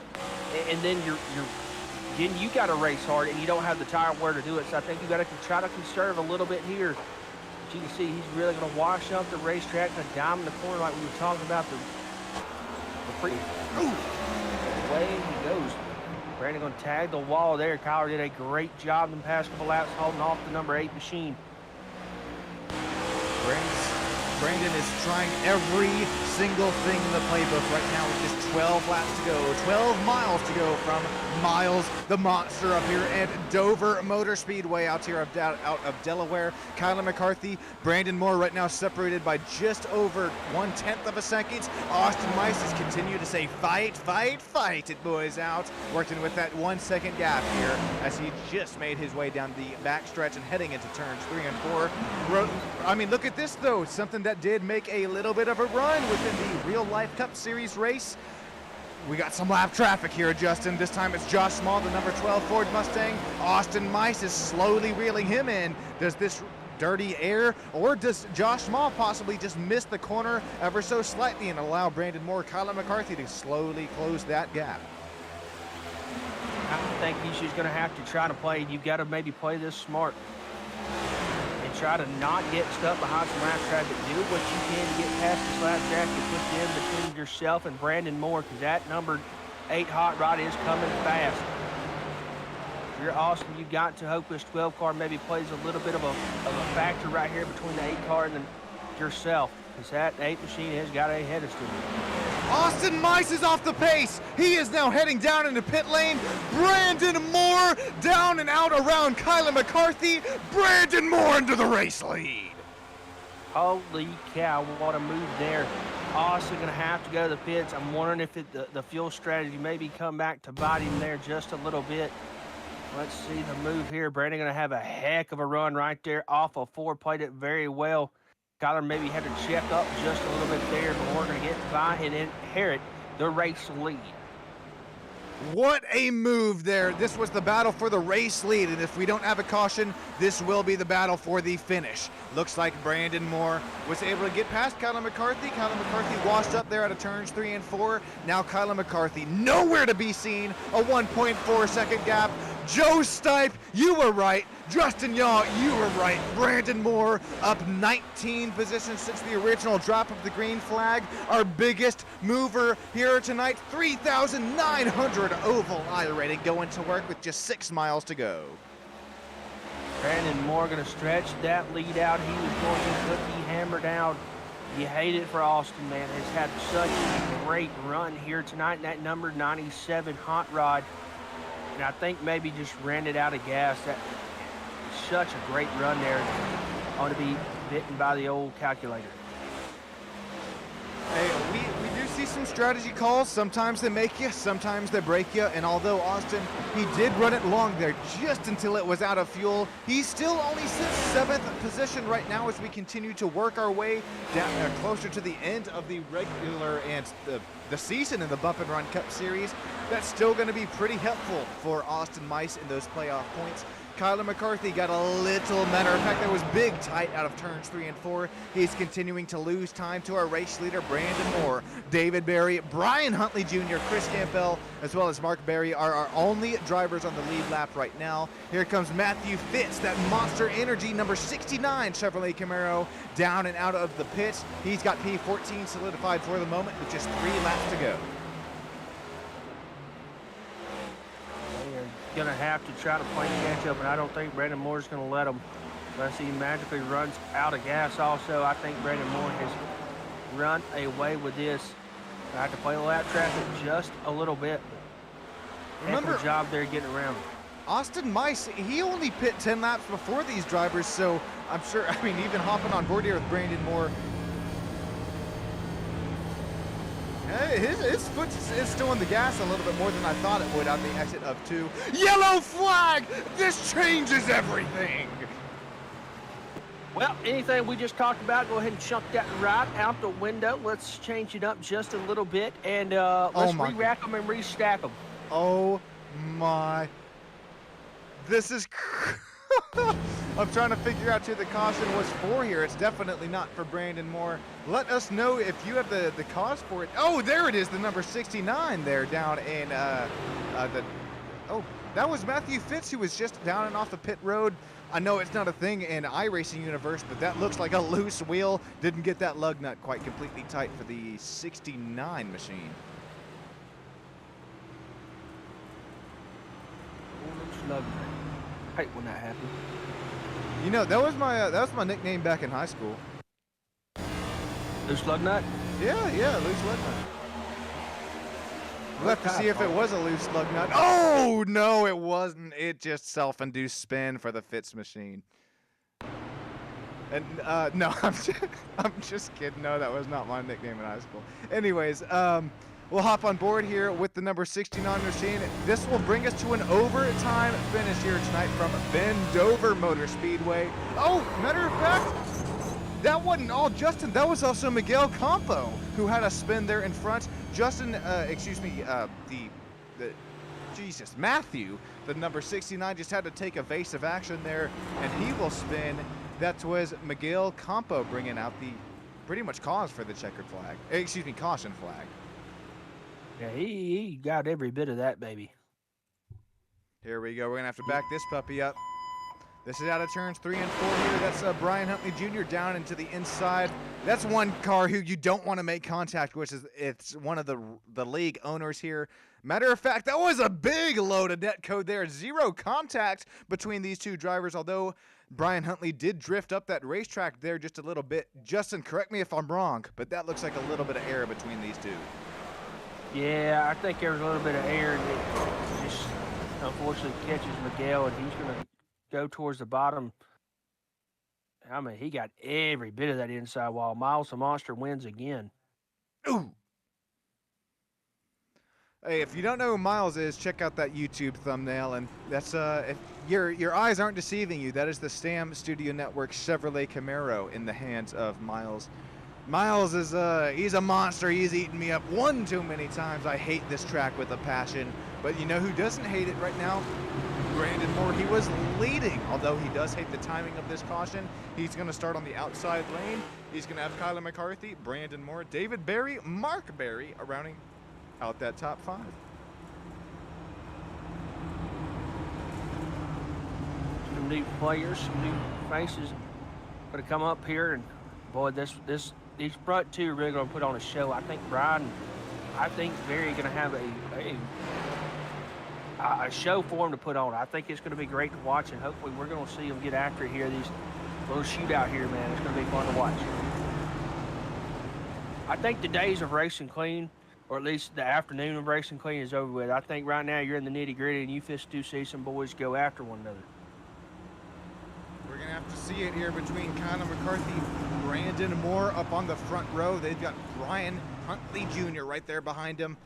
Speaker 4: and then you got to race hard, and you don't have the tire wear to do it. So I think you got to try to conserve a little bit here. But you can see he's really going to wash up the racetrack and dime in the corner like we were talking about. The way he goes. Brandon going to tag the wall there. Kyler did a great job in the past couple laps holding off the number 8 machine.
Speaker 3: Brandon is trying every single thing in the playbook right now with just 12 laps to go, 12 miles to go from Miles, the monster up here at Dover Motor Speedway out of Delaware. Kyler McCarthy, Brandon Moore right now separated by just over 1/10 of a second. Austin Mice has continued to say fight, fight, fight it, boys, out, working with that 1 second gap here as he just made his way down the backstretch and heading into turns 3 and 4. I mean, look at this though, something that did make a little bit of a run within the real life Cup Series race. We got some lap traffic here, Justin. This time it's Josh Small, the number 12 Ford Mustang. Austin Mice is slowly reeling him in. Does this dirty air, or does Josh Small possibly just miss the corner ever so slightly and allow Brandon Moore, Kyler McCarthy to slowly close that gap?
Speaker 4: I think he's just going to have to try to play. You've got to maybe play this smart and try to not get stuck behind some lap traffic. Do what you can to get past this lap traffic, put in between yourself and Brandon Moore, because that number 8 hot rod is coming fast. If you're Austin, you got to hope this 12 car maybe plays a little bit of a factor right here between the 8 car and then yourself, because that 8 machine has got a head of steam.
Speaker 3: Austin Mice is off the pace. He is now heading down into pit lane. Brandon Moore down and out around Kyler McCarthy. Brandon Moore into the race lead.
Speaker 4: Holy cow, what a move there. Austin going to have to go to the pits. I'm wondering if the fuel strategy maybe come back to bite him there just a little bit. Let's see the move here. Brandon going to have a heck of a run right there off of 4. Played it very well. Kyler maybe had to check up just a little bit there, but we're going to get by and inherit the race lead.
Speaker 3: What a move there. This was the battle for the race lead, and if we don't have a caution, this will be the battle for the finish. Looks like Brandon Moore was able to get past Kyler McCarthy. Kyler McCarthy washed up there out of turns 3 and 4. Now Kyler McCarthy nowhere to be seen. A 1.4 second gap. Joe Stipe, you were right. Justin Yaw, you were right. Brandon Moore up 19 positions since the original drop of the green flag. Our biggest mover here tonight, 3,900 oval iRating going to work with just 6 miles to go.
Speaker 4: Brandon Moore going to stretch that lead out. He was going to put the hammer down. You hate it for Austin, man. Has had such a great run here tonight in that number 97 hot rod. And I think maybe just ran it out of gas. That such a great run there. I want to be bitten by the old calculator.
Speaker 3: Hey, we do see some strategy calls. Sometimes they make you, sometimes they break you. And although Austin, he did run it long there just until it was out of fuel, he still only sits 7th position right now as we continue to work our way down closer to the end of the regular and the season in the Bump and Run Cup Series. That's still going to be pretty helpful for Austin Mice in those playoff points. Kyler McCarthy got a little matter of fact that was big tight out of turns 3 and 4. He's continuing to lose time to our race leader Brandon Moore. David Berry, Brian Huntley Jr., Chris Campbell, as well as Mark Berry are our only drivers on the lead lap right now. Here comes Matthew Fitz, that Monster Energy number 69 Chevrolet Camaro, down and out of the pits. He's got P14 solidified for the moment with just 3 laps to go.
Speaker 4: Going to have to try to play catch up, and I don't think Brandon Moore's going to let him unless he magically runs out of gas. Also, I think Brandon Moore has run away with this. I have to play the lap traffic just a little bit. Remember, heck of a job there getting around.
Speaker 3: Austin Mice, he only pit 10 laps before these drivers, so I'm sure, I mean, even hopping on board here with Brandon Moore, his foot is still on the gas a little bit more than I thought it would on the exit of 2. Yellow flag! This changes everything!
Speaker 4: Well, anything we just talked about, go ahead and chuck that right out the window. Let's change it up just a little bit, and let's re-rack them and restack them.
Speaker 3: Oh my. This is... I'm trying to figure out who the caution was for here. It's definitely not for Brandon Moore. Let us know if you have the cause for it. Oh, there it is, the number 69 there down in oh, that was Matthew Fitz, who was just down and off the pit road. I know it's not a thing in iRacing universe, but that looks like a loose wheel. Didn't get that lug nut quite completely tight for the 69 machine.
Speaker 4: Lug nut. I hate when that happens.
Speaker 3: You know, that was my nickname back in high school.
Speaker 4: Loose lug nut?
Speaker 3: Yeah, loose lug nut. We'll have to
Speaker 4: What
Speaker 3: see if it
Speaker 4: kind of
Speaker 3: was a loose lug nut. Oh no, it wasn't. It just self-induced spin for the Fitz machine. And no, I'm just kidding. No, that was not my nickname in high school. Anyways, we'll hop on board here with the number 69 machine. This will bring us to an overtime finish here tonight from Bendover Motor Speedway. Oh, matter of fact, that wasn't all Justin. That was also Miguel Campo who had a spin there in front. Justin, Matthew, the number 69, just had to take evasive action there, and he will spin. That was Miguel Campo bringing out the pretty much cause for the checkered flag. Caution flag.
Speaker 4: Yeah, he got every bit of that, baby.
Speaker 3: Here we go. We're going to have to back this puppy up. This is out of turns 3 and 4 here. That's Brian Huntley Jr. down into the inside. That's one car who you don't want to make contact with. It's one of the league owners here. Matter of fact, that was a big load of net code there. 0 contact between these two drivers, although Brian Huntley did drift up that racetrack there just a little bit. Justin, correct me if I'm wrong, but that looks like a little bit of air between these two.
Speaker 4: Yeah, I think there was a little bit of air, and it just unfortunately catches Miguel, and he's going to go towards the bottom. I mean, he got every bit of that inside wall. Miles the Monster wins again.
Speaker 3: Ooh. Hey, if you don't know who Miles is, check out that YouTube thumbnail, and that's if your eyes aren't deceiving you, that is the Stam Studio Network Chevrolet Camaro in the hands of Miles. Miles is he's a monster. He's eaten me up one too many times. I hate this track with a passion, but you know who doesn't hate it right now? Brandon Moore. He was leading, although he does hate the timing of this caution. He's going to start on the outside lane. He's going to have Kyler McCarthy, Brandon Moore, David Berry, Mark Berry rounding out that top 5.
Speaker 4: Some new players, some new faces going to come up here, and boy, these front two are really going to put on a show. I think Berry going to have a show for him to put on. I think it's going to be great to watch, and hopefully we're going to see them get after it here. These little shootout here, man, it's going to be fun to watch. I think the days of racing clean, or at least the afternoon of racing clean, is over with. I think right now you're in the nitty gritty, and you just do see some boys go after one another.
Speaker 3: We're going to have to see it here between Kyler McCarthy, Brandon Moore up on the front row. They've got Brian Huntley Jr. right there behind him.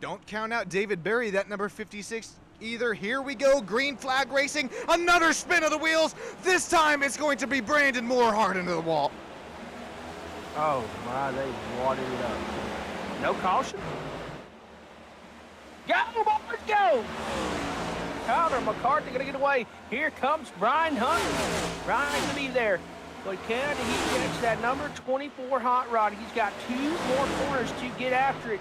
Speaker 3: Don't count out David Berry, that number 56 either. Here we go, green flag racing, another spin of the wheels. This time it's going to be Brandon Moore hard into the wall.
Speaker 4: Oh my, they wadded it up. No caution? Go, boys, go! Kyler McCarthy gonna get away. Here comes Brian Huntley. Brian's gonna be there. But can he catch that number 24 hot rod? He's got 2 more corners to get after it.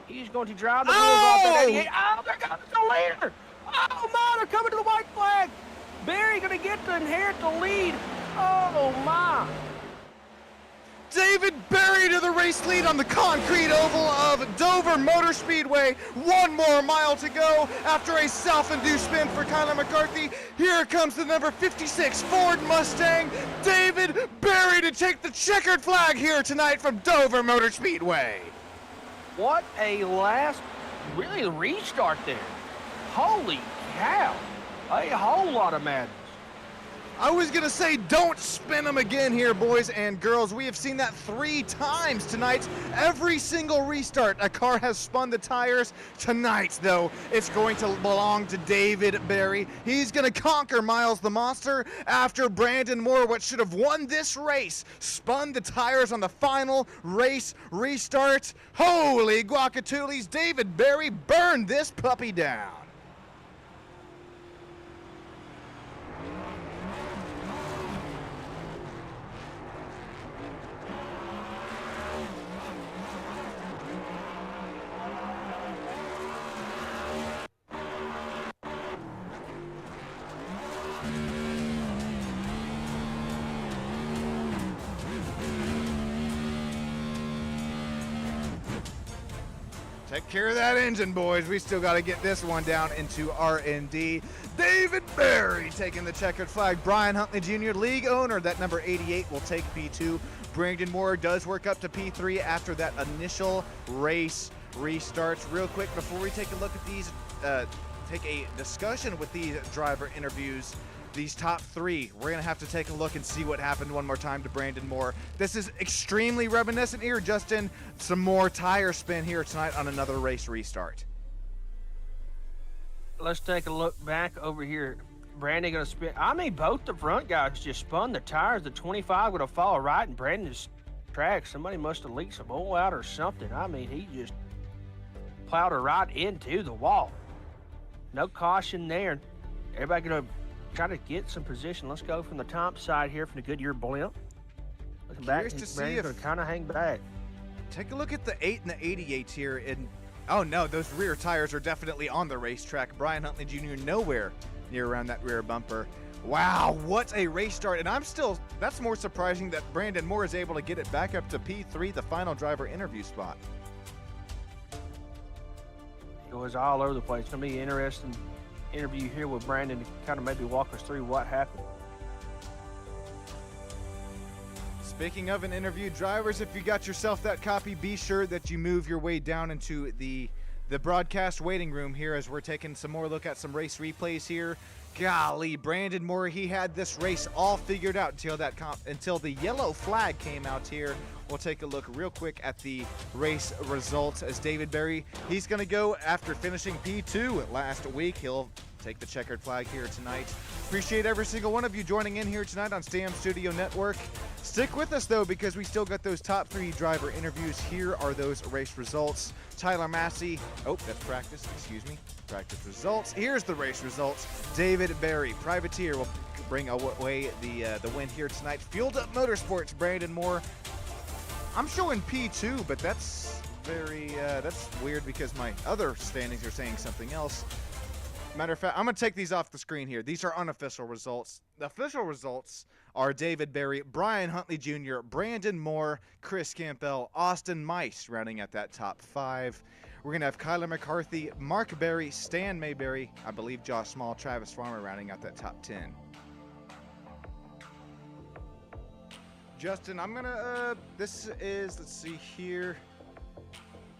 Speaker 4: He's going to drive the wheels off that 88. Oh, there comes the leader. Oh, my, they're coming to the white flag. Berry going to get to inherit the lead. Oh, my.
Speaker 3: David Berry to the race lead on the concrete oval of Dover Motor Speedway. 1 more mile to go after a self-induced spin for Kyler McCarthy. Here comes the number 56 Ford Mustang. David Berry to take the checkered flag here tonight from Dover Motor Speedway.
Speaker 4: What a last, really, restart there. Holy cow. A whole lot of madness.
Speaker 3: I was going to say, don't spin them again here, boys and girls. We have seen that 3 times tonight. Every single restart, a car has spun the tires. Tonight, though, it's going to belong to David Berry. He's going to conquer Miles the Monster after Brandon Moore, what should have won this race, spun the tires on the final race restart. Holy guacatulies, David Berry burned this puppy down. Take care of that engine, boys. We still got to get this one down into R&D. David Berry taking the checkered flag. Brian Huntley Jr., league owner, that number 88, will take P2. Brandon Moore does work up to P3 after that initial race restarts. Real quick, before we take a look at these, take a discussion with these driver interviews, these top three, we're going to have to take a look and see what happened one more time to Brandon Moore. This is extremely reminiscent here, Justin. Some more tire spin here tonight on another race restart.
Speaker 4: Let's take a look back over here. Brandon going to spin. I mean, both the front guys just spun the tires. The 25 would have followed right, and Brandon's track. Somebody must have leaked some oil out or something. I mean, he just plowed her right into the wall. No caution there. Everybody going to try to get some position. Let's go from the top side here from the Goodyear blimp. Looking back,
Speaker 3: Curious to see
Speaker 4: Brandon's
Speaker 3: if-
Speaker 4: going to kind of hang back.
Speaker 3: Take a look at the 8 and the 88 here. And oh no, those rear tires are definitely on the racetrack. Brian Huntley Jr. nowhere near around that rear bumper. Wow, what a race start. And that's more surprising that Brandon Moore is able to get it back up to P3, the final driver interview spot.
Speaker 4: It was all over the place. It's going to be an interesting interview here with Brandon to kind of maybe walk us through what happened.
Speaker 3: Speaking of an interview, drivers, if you got yourself that copy, be sure that you move your way down into the broadcast waiting room here as we're taking some more look at some race replays here. Golly, Brandon Moore, he had this race all figured out until the yellow flag came out here. We'll take a look real quick at the race results as David Berry, he's going to go after finishing P2 last week. He'll take the checkered flag here tonight. Appreciate every single one of you joining in here tonight on Stam Studio Network. Stick with us though, because we still got those top three driver interviews. Here are those race results. Tyler Massey, oh, that's practice, excuse me. Practice results. Here's the race results. David Berry, Privateer, will bring away the win here tonight. Fueled Up Motorsports, Brandon Moore. I'm showing P2, but that's that's weird because my other standings are saying something else. Matter of fact, I'm going to take these off the screen here. These are unofficial results. The official results are David Berry, Brian Huntley Jr., Brandon Moore, Chris Campbell, Austin Mice rounding at that top 5. We're going to have Kyler McCarthy, Mark Berry, Stan Mayberry, I believe Josh Small, Travis Farmer rounding out that top 10. Justin, I'm going to, let's see here.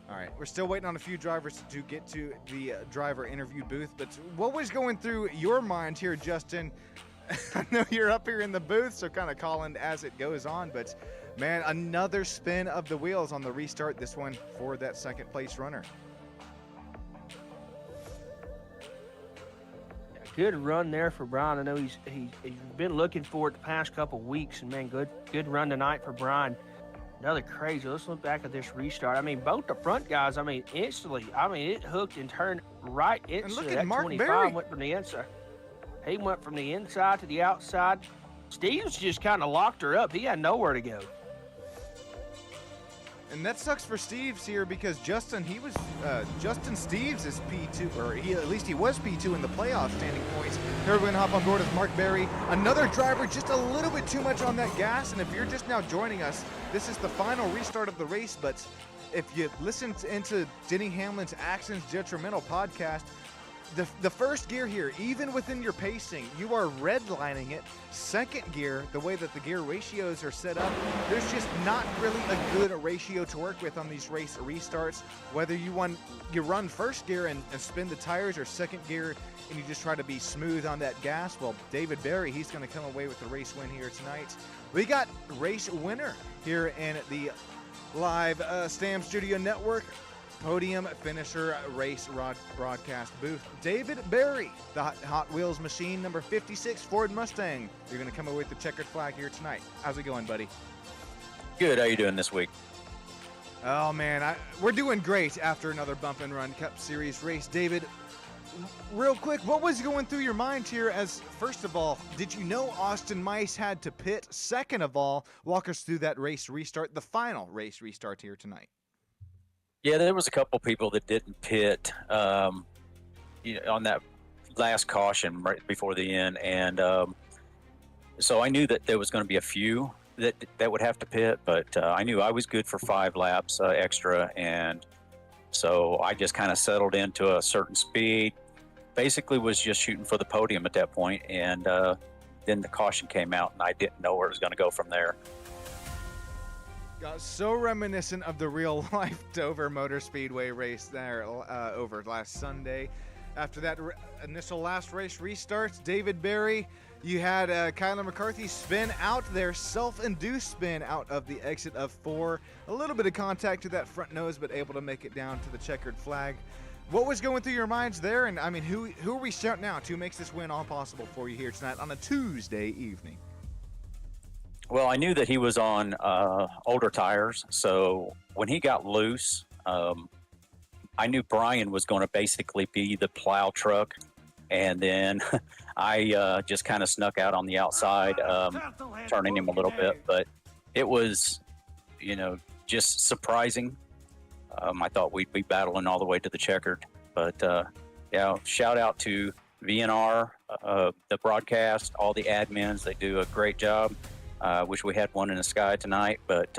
Speaker 3: All right, we're still waiting on a few drivers to get to the driver interview booth, but what was going through your mind here, Justin? I know you're up here in the booth, so kind of calling as it goes on, but man, another spin of the wheels on the restart, this one for that second place runner.
Speaker 4: Good run there for Brian. I know he's been looking for it the past couple weeks, and man, good run tonight for Brian. Another crazy. Let's look back at this restart. I mean, both the front guys, I mean, instantly, I mean, it hooked and turned right instantly.
Speaker 3: And look at
Speaker 4: that
Speaker 3: Mark
Speaker 4: 25
Speaker 3: Berry.
Speaker 4: went from the inside. He went from the inside to the outside. Steve's just kind of locked her up. He had nowhere to go.
Speaker 3: And that sucks for Steve's here because Justin Steves is P2, or at least he was P2 in the playoff standing points. Here we're going to hop on board with Mark Berry. Another driver just a little bit too much on that gas. And if you're just now joining us, this is the final restart of the race. But if you listen into Denny Hamlin's Accidents Detrimental podcast, the first gear here, even within your pacing, you are redlining it. Second gear, the way that the gear ratios are set up, there's just not really a good ratio to work with on these race restarts. Whether you run first gear and spin the tires, or second gear and you just try to be smooth on that gas, well, David Berry, he's going to come away with the race win here tonight. We got race winner here in the live Stam Studio Network podium finisher race broadcast booth. David Berry, the Hot Wheels machine, number 56 Ford Mustang. You're going to come away with the checkered flag here tonight. How's it going, buddy?
Speaker 5: Good. How you doing this week?
Speaker 3: Oh, man, we're doing great after another Bump and Run Cup Series race. David, real quick, what was going through your mind here as, first of all, did you know Austin Mice had to pit? Second of all, walk us through that race restart, the final race restart here tonight.
Speaker 5: Yeah, there was a couple people that didn't pit on that last caution right before the end, and so I knew that there was going to be a few that would have to pit, but I knew I was good for 5 laps extra, and So I just kind of settled into a certain speed. Basically, was just shooting for the podium at that point, and then the caution came out, and I didn't know where it was going to go from there.
Speaker 3: Got so reminiscent of the real life Dover Motor Speedway race there over last Sunday. After that initial last race restarts, David Berry, you had Kyler McCarthy spin out their self-induced spin out of the exit of 4. A little bit of contact to that front nose, but able to make it down to the checkered flag. What was going through your minds there? And I mean, who are we shouting out to makes this win all possible for you here tonight on a Tuesday evening?
Speaker 5: Well, I knew that he was on older tires, so when he got loose, I knew Brian was going to basically be the plow truck, and then I just kind of snuck out on the outside, turning him a little bit, but it was, just surprising. I thought we'd be battling all the way to the checkered, but shout out to BNR, the broadcast, all the admins. They do a great job. Wish we had one in the sky tonight, but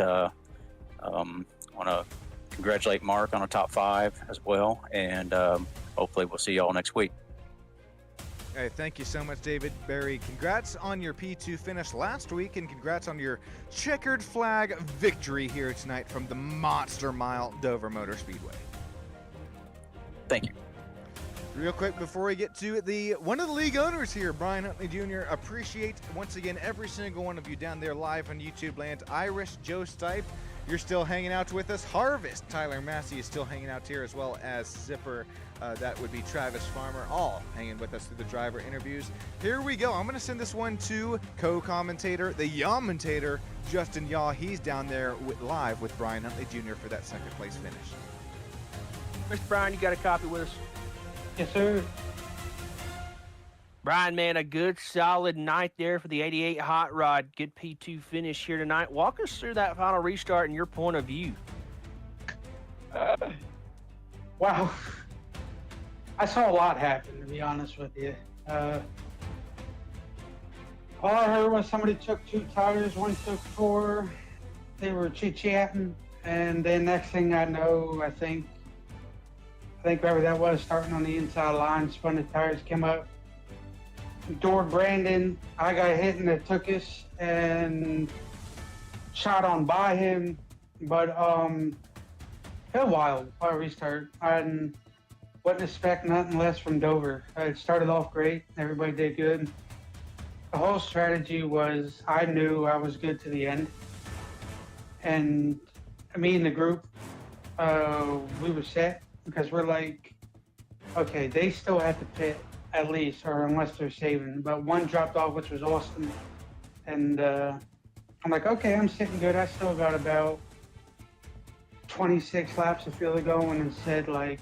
Speaker 5: want to congratulate Mark on a top 5 as well, and hopefully we'll see you all next week.
Speaker 3: Hey, thank you so much, David Berry. Congrats on your P2 finish last week, and congrats on your checkered flag victory here tonight from the Monster Mile Dover Motor Speedway.
Speaker 5: Thank you.
Speaker 3: Real quick before we get to one of the league owners here, Brian Huntley Jr., appreciate once again every single one of you down there live on YouTube land. Irish, Joe Stipe, you're still hanging out with us. Harvest, Tyler Massey is still hanging out here, as well as Zipper. That would be Travis Farmer, all hanging with us through the driver interviews. Here we go. I'm going to send this one to co-commentator, the Yawmentator, Justin Yaw. He's down there live with Brian Huntley Jr. for that second place finish.
Speaker 4: Mr. Brian, you got a copy with us?
Speaker 6: Yes, sir.
Speaker 4: Brian, man, a good solid night there for the 88 Hot Rod. Good P2 finish here tonight. Walk us through that final restart and your point of view.
Speaker 6: Wow. I saw a lot happen, to be honest with you. All I heard was somebody took 2 tires, one took 4. They were chit-chatting, and then next thing I know, I think whoever that was starting on the inside line, spun the tires, came up, doored Brandon. I got hit in the tuchus and shot on by him, but it was wild. I restart. I wasn't expecting nothing less from Dover. It started off great. Everybody did good. The whole strategy was I knew I was good to the end. And me and the group, we were set because we're like, okay, they still have to pit at least, or unless they're saving. But one dropped off, which was Austin. And I'm like, okay, I'm sitting good. I still got about 26 laps of field to go, and it said like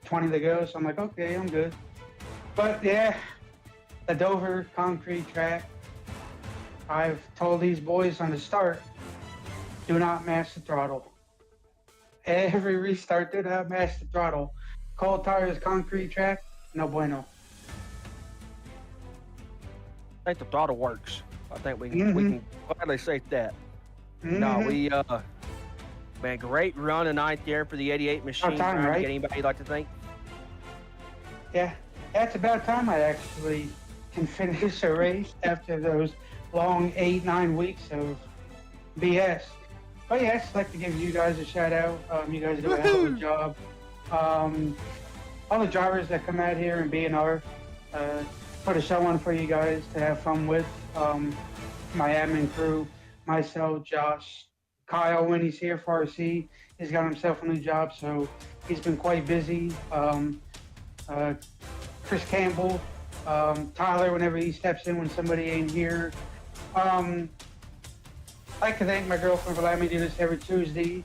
Speaker 6: 20 to go. So I'm like, okay, I'm good. But yeah, the Dover concrete track, I've told these boys on the start, do not mash the throttle. Every restart, do not mash the throttle. Cold tires, concrete track, no bueno.
Speaker 4: I think the throttle works. I think we can gladly say that. No, we man, great run tonight there for the 88 machine.
Speaker 6: About time, right?
Speaker 4: Get anybody you'd like to think?
Speaker 6: Yeah, that's about time I actually can finish a race after those long 8-9 weeks of BS. But yeah, I'd just like to give you guys a shout out. You guys do a hell of a job. All the drivers that come out here and BNR, put a show on for you guys to have fun with. My admin crew, myself, Josh, Kyle, when he's here for RC, he's got himself a new job, so he's been quite busy. Chris Campbell, Tyler, whenever he steps in when somebody ain't here. I'd like to thank my girlfriend for letting me do this every Tuesday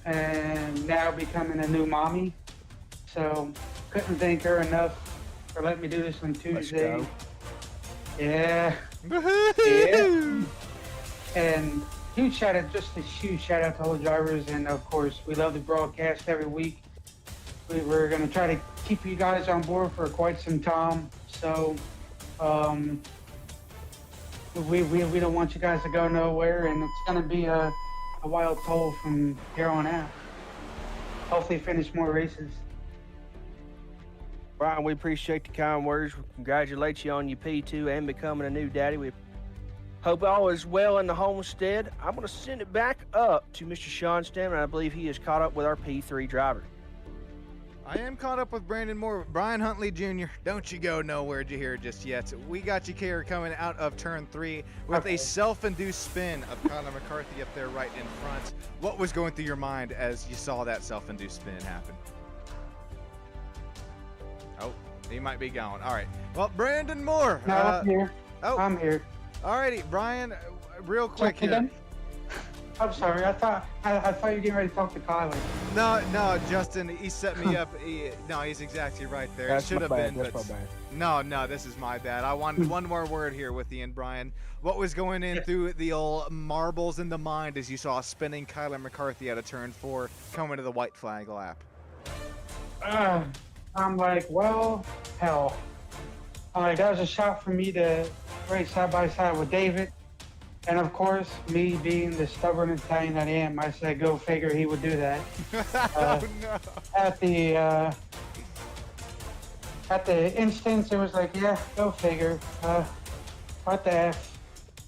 Speaker 6: and now becoming a new mommy. So couldn't thank her enough for letting me do this on Tuesday. Yeah. Yeah. And huge shout out, just a huge shout out to all the drivers, and of course we love the broadcast every week. We're going to try to keep you guys on board for quite some time. So we don't want you guys to go nowhere, and it's going to be a wild toll from here on out. hopefully finish more races.
Speaker 4: Brian, we appreciate the kind words. We congratulate you on your P2 and becoming a new daddy. We hope all is well in the homestead. I'm going to send it back up to Mr. Sean Stammen. I believe he is caught up with our P3 driver.
Speaker 3: I am caught up with Brandon Moore. Brian Huntley Jr., don't you go nowhere to hear just yet. We got you here coming out of turn 3 with a self-induced spin of Kyler McCarthy up there right in front. What was going through your mind as you saw that self-induced spin happen? Oh, he might be gone. All right. Well, Brandon Moore.
Speaker 6: No, I'm here.
Speaker 3: Oh,
Speaker 6: I'm here.
Speaker 3: all righty, Brian, real quick here.
Speaker 6: Again? I'm sorry. I thought you were getting ready to talk to Kyler.
Speaker 3: No, Justin, he set me up. He's exactly right there.
Speaker 4: That's
Speaker 3: It should have
Speaker 4: my bad.
Speaker 3: been,
Speaker 4: That's
Speaker 3: but
Speaker 4: my bad.
Speaker 3: no, this is my bad. I wanted one more word here with Ian, Brian. What was going in through the old marbles in the mind as you saw spinning Kyler McCarthy out of turn 4 coming to the white flag lap?
Speaker 6: I'm like, well, hell. I'm like, that was a shot for me to race side by side with David. And of course, me being the stubborn Italian that I am, I said, go figure he would do that.
Speaker 3: Oh, no.
Speaker 6: At the instance, it was like, yeah, go figure. What the F?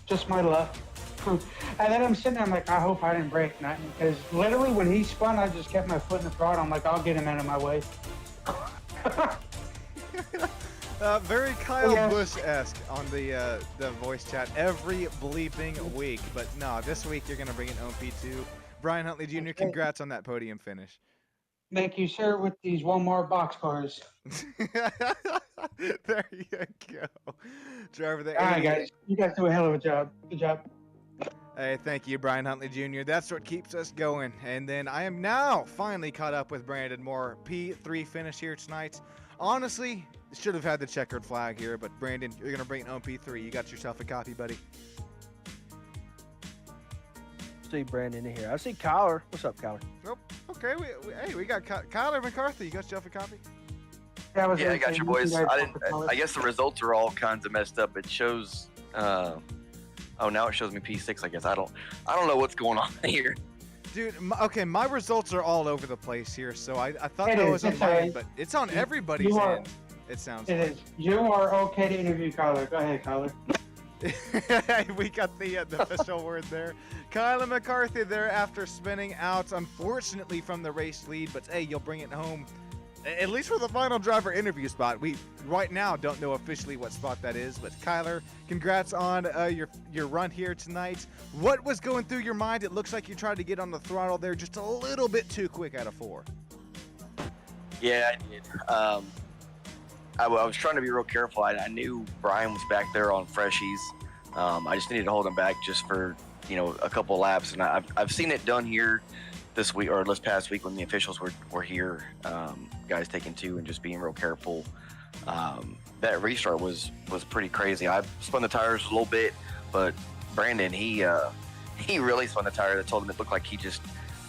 Speaker 6: Just my luck. And then I'm sitting there, I'm like, I hope I didn't break nothing. Because literally when he spun, I just kept my foot in the throttle. I'm like, I'll get him out of my way.
Speaker 3: Very Kyle
Speaker 6: Yeah.
Speaker 3: Busch-esque on the voice chat every bleeping week. But no, this week you're going to bring it home P2. Brian Huntley Jr., congrats on that podium finish.
Speaker 6: Thank you, sir, with these Walmart boxcars.
Speaker 3: There you go. Driver there.
Speaker 6: All right, guys. You guys do a hell of a job. Good job.
Speaker 3: Hey, thank you, Brian Huntley Jr. That's what keeps us going. And then I am now finally caught up with Brandon Moore. P3 finish here tonight. Honestly, should have had the checkered flag here, but Brandon, you're going to bring it home P3. You got yourself a copy, buddy.
Speaker 4: See Brandon in here. I see Kyler. What's up, Kyler?
Speaker 3: Oh, okay. We got Kyler McCarthy. You got yourself a copy?
Speaker 6: Yeah,
Speaker 7: I got you, boys. I guess the results are all kinds of messed up. It shows. Oh, now it shows me P6. I guess I don't know what's going on here.
Speaker 3: Dude, okay, my results are all over the place here, so I thought
Speaker 6: It
Speaker 3: that
Speaker 6: is,
Speaker 3: was on
Speaker 6: it's
Speaker 3: mine,
Speaker 6: alright.
Speaker 3: but it's on everybody's
Speaker 6: You are-
Speaker 3: end. It sounds
Speaker 6: It
Speaker 3: like.
Speaker 6: is. You are okay to interview Kyler. Go ahead, Kyler.
Speaker 3: We got the official word there. Kyler McCarthy there after spinning out, unfortunately, from the race lead, but hey, you'll bring it home. At least for the final driver interview spot. We right now don't know officially what spot that is, but Kyler, congrats on your run here tonight. What was going through your mind? It looks like you tried to get on the throttle there just a little bit too quick out of 4.
Speaker 7: Yeah, I did. I was trying to be real careful. I knew Brian was back there on freshies. I just needed to hold him back just for a couple of laps, and I've seen it done here this week or this past week when the officials were here. Guys taking 2 and just being real careful. That restart was pretty crazy. I spun the tires a little bit, but Brandon he really spun the tire. That told him it looked like he just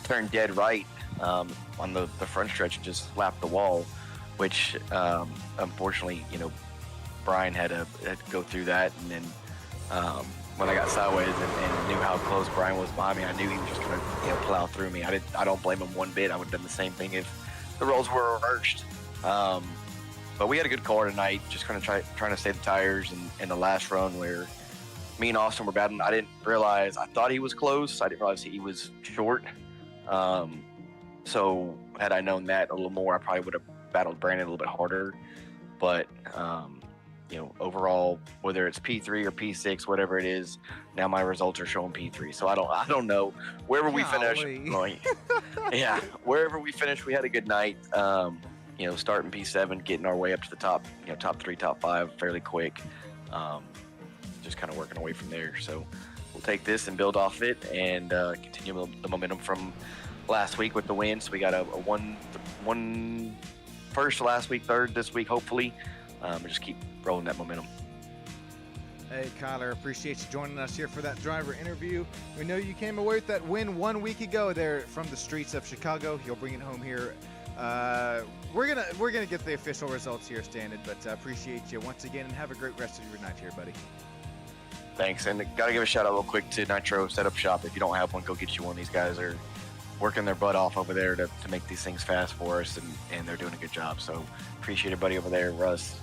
Speaker 7: turned dead right on the front stretch and just slapped the wall, which unfortunately Brian had to go through that. And then when I got sideways and knew how close Brian was behind me, I knew he was just gonna plow through me. I don't blame him one bit. I would have done the same thing if the roles were reversed. But we had a good car tonight, just kind of trying to save the tires. And in the last run where me and Austin were battling, I didn't realize, I thought he was close. I didn't realize he was short. So had I known that a little more, I probably would have battled Brandon a little bit harder. But overall, whether it's P3 or P6, whatever it is, now my results are showing P3. So I don't know. Wherever we finish, yeah, wherever we finish, we had a good night. Starting P7, getting our way up to the top, top 3, top 5 fairly quick. Just kind of working away from there. So we'll take this and build off it and continue the momentum from last week with the win. So we got a one first last week, third this week, hopefully. Just keep rolling that momentum.
Speaker 3: Hey, Kyler, appreciate you joining us here for that driver interview. We know you came away with that win 1 week ago there from the streets of Chicago. You'll bring it home here. We're gonna get the official results here, Standard, but appreciate you once again and have a great rest of your night here, buddy.
Speaker 7: Thanks, and gotta give a shout out real quick to Nitro Setup Shop. If you don't have one, go get you one. These guys are working their butt off over there to make these things fast for us, and they're doing a good job. So appreciate everybody over there, Russ,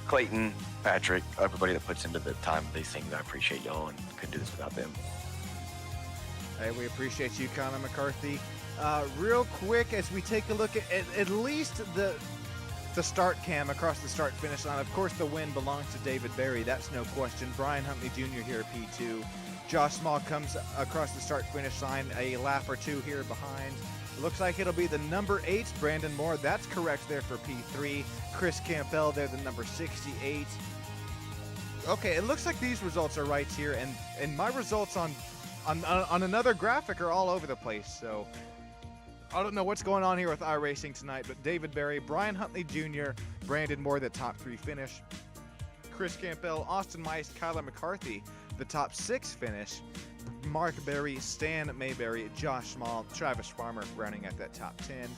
Speaker 7: Clayton, Patrick, everybody that puts into the time of these things. I appreciate y'all, and couldn't do this without them.
Speaker 3: Hey, we appreciate you, Connor McCarthy. Real quick, as we take a look at least the start cam across the start finish line. Of course, the win belongs to David Berry. That's no question. Brian Huntley Jr. here at P2. Josh Small comes across the start finish line a lap or two here behind. Looks like it'll be the number 8, Brandon Moore. That's correct there for P3. Chris Campbell there, the number 68. Okay, it looks like these results are right here, and my results on another graphic are all over the place. So I don't know what's going on here with iRacing tonight, but David Berry, Brian Huntley Jr., Brandon Moore, the top 3 finish. Chris Campbell, Austin Mice, Kyler McCarthy, the top 6 finish. Mark Berry, Stan Mayberry, Josh Small, Travis Farmer rounding at that top 10.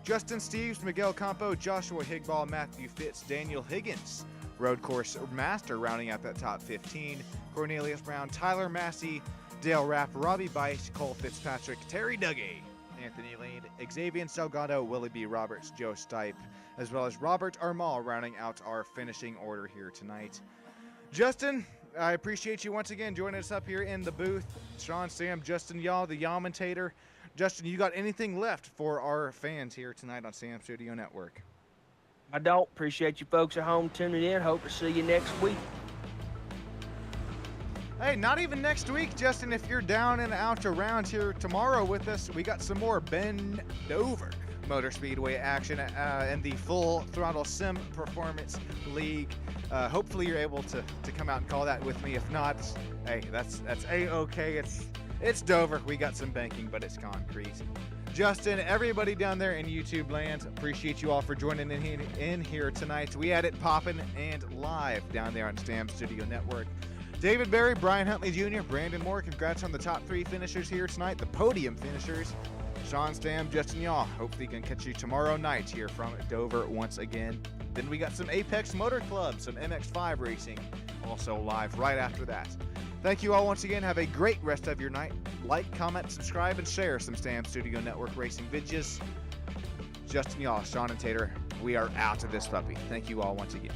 Speaker 3: Justin Steves, Miguel Campo, Joshua Higball, Matthew Fitz, Daniel Higgins, Road Course Master rounding out that top 15. Cornelius Brown, Tyler Massey, Dale Rapp, Robbie Bice, Cole Fitzpatrick, Terry Duggy, Anthony Lane, Xavier Salgado, Willie B. Roberts, Joe Stipe, as well as Robert Armal rounding out our finishing order here tonight. Justin, I appreciate you once again joining us up here in the booth. Sean, Sam, Justin, y'all, the Yamentator. Justin, you got anything left for our fans here tonight on Sam Studio Network?
Speaker 4: I don't. Appreciate you folks at home tuning in. Hope to see you next week.
Speaker 3: Hey, not even next week, Justin. If you're down and out around here tomorrow with us, we got some more Ben Dover Motor Speedway action in the Full Throttle Sim Performance League. Hopefully you're able to come out and call that with me. If not, hey, that's A-okay. It's Dover. We got some banking, but it's concrete. Justin, everybody down there in YouTube land, appreciate you all for joining in here tonight. We had it popping and live down there on Stam Studio Network. David Berry, Brian Huntley Jr., Brandon Moore, congrats on the top 3 finishers here tonight, the podium finishers. Sean Stam, Justin Yaw, hopefully can catch you tomorrow night here from Dover once again. Then we got some Apex Motor Club, some MX5 racing, also live right after that. Thank you all once again. Have a great rest of your night. Like, comment, subscribe, and share some Stam Studio Network racing videos. Justin Yaw, Sean and Tater, we are out of this puppy. Thank you all once again.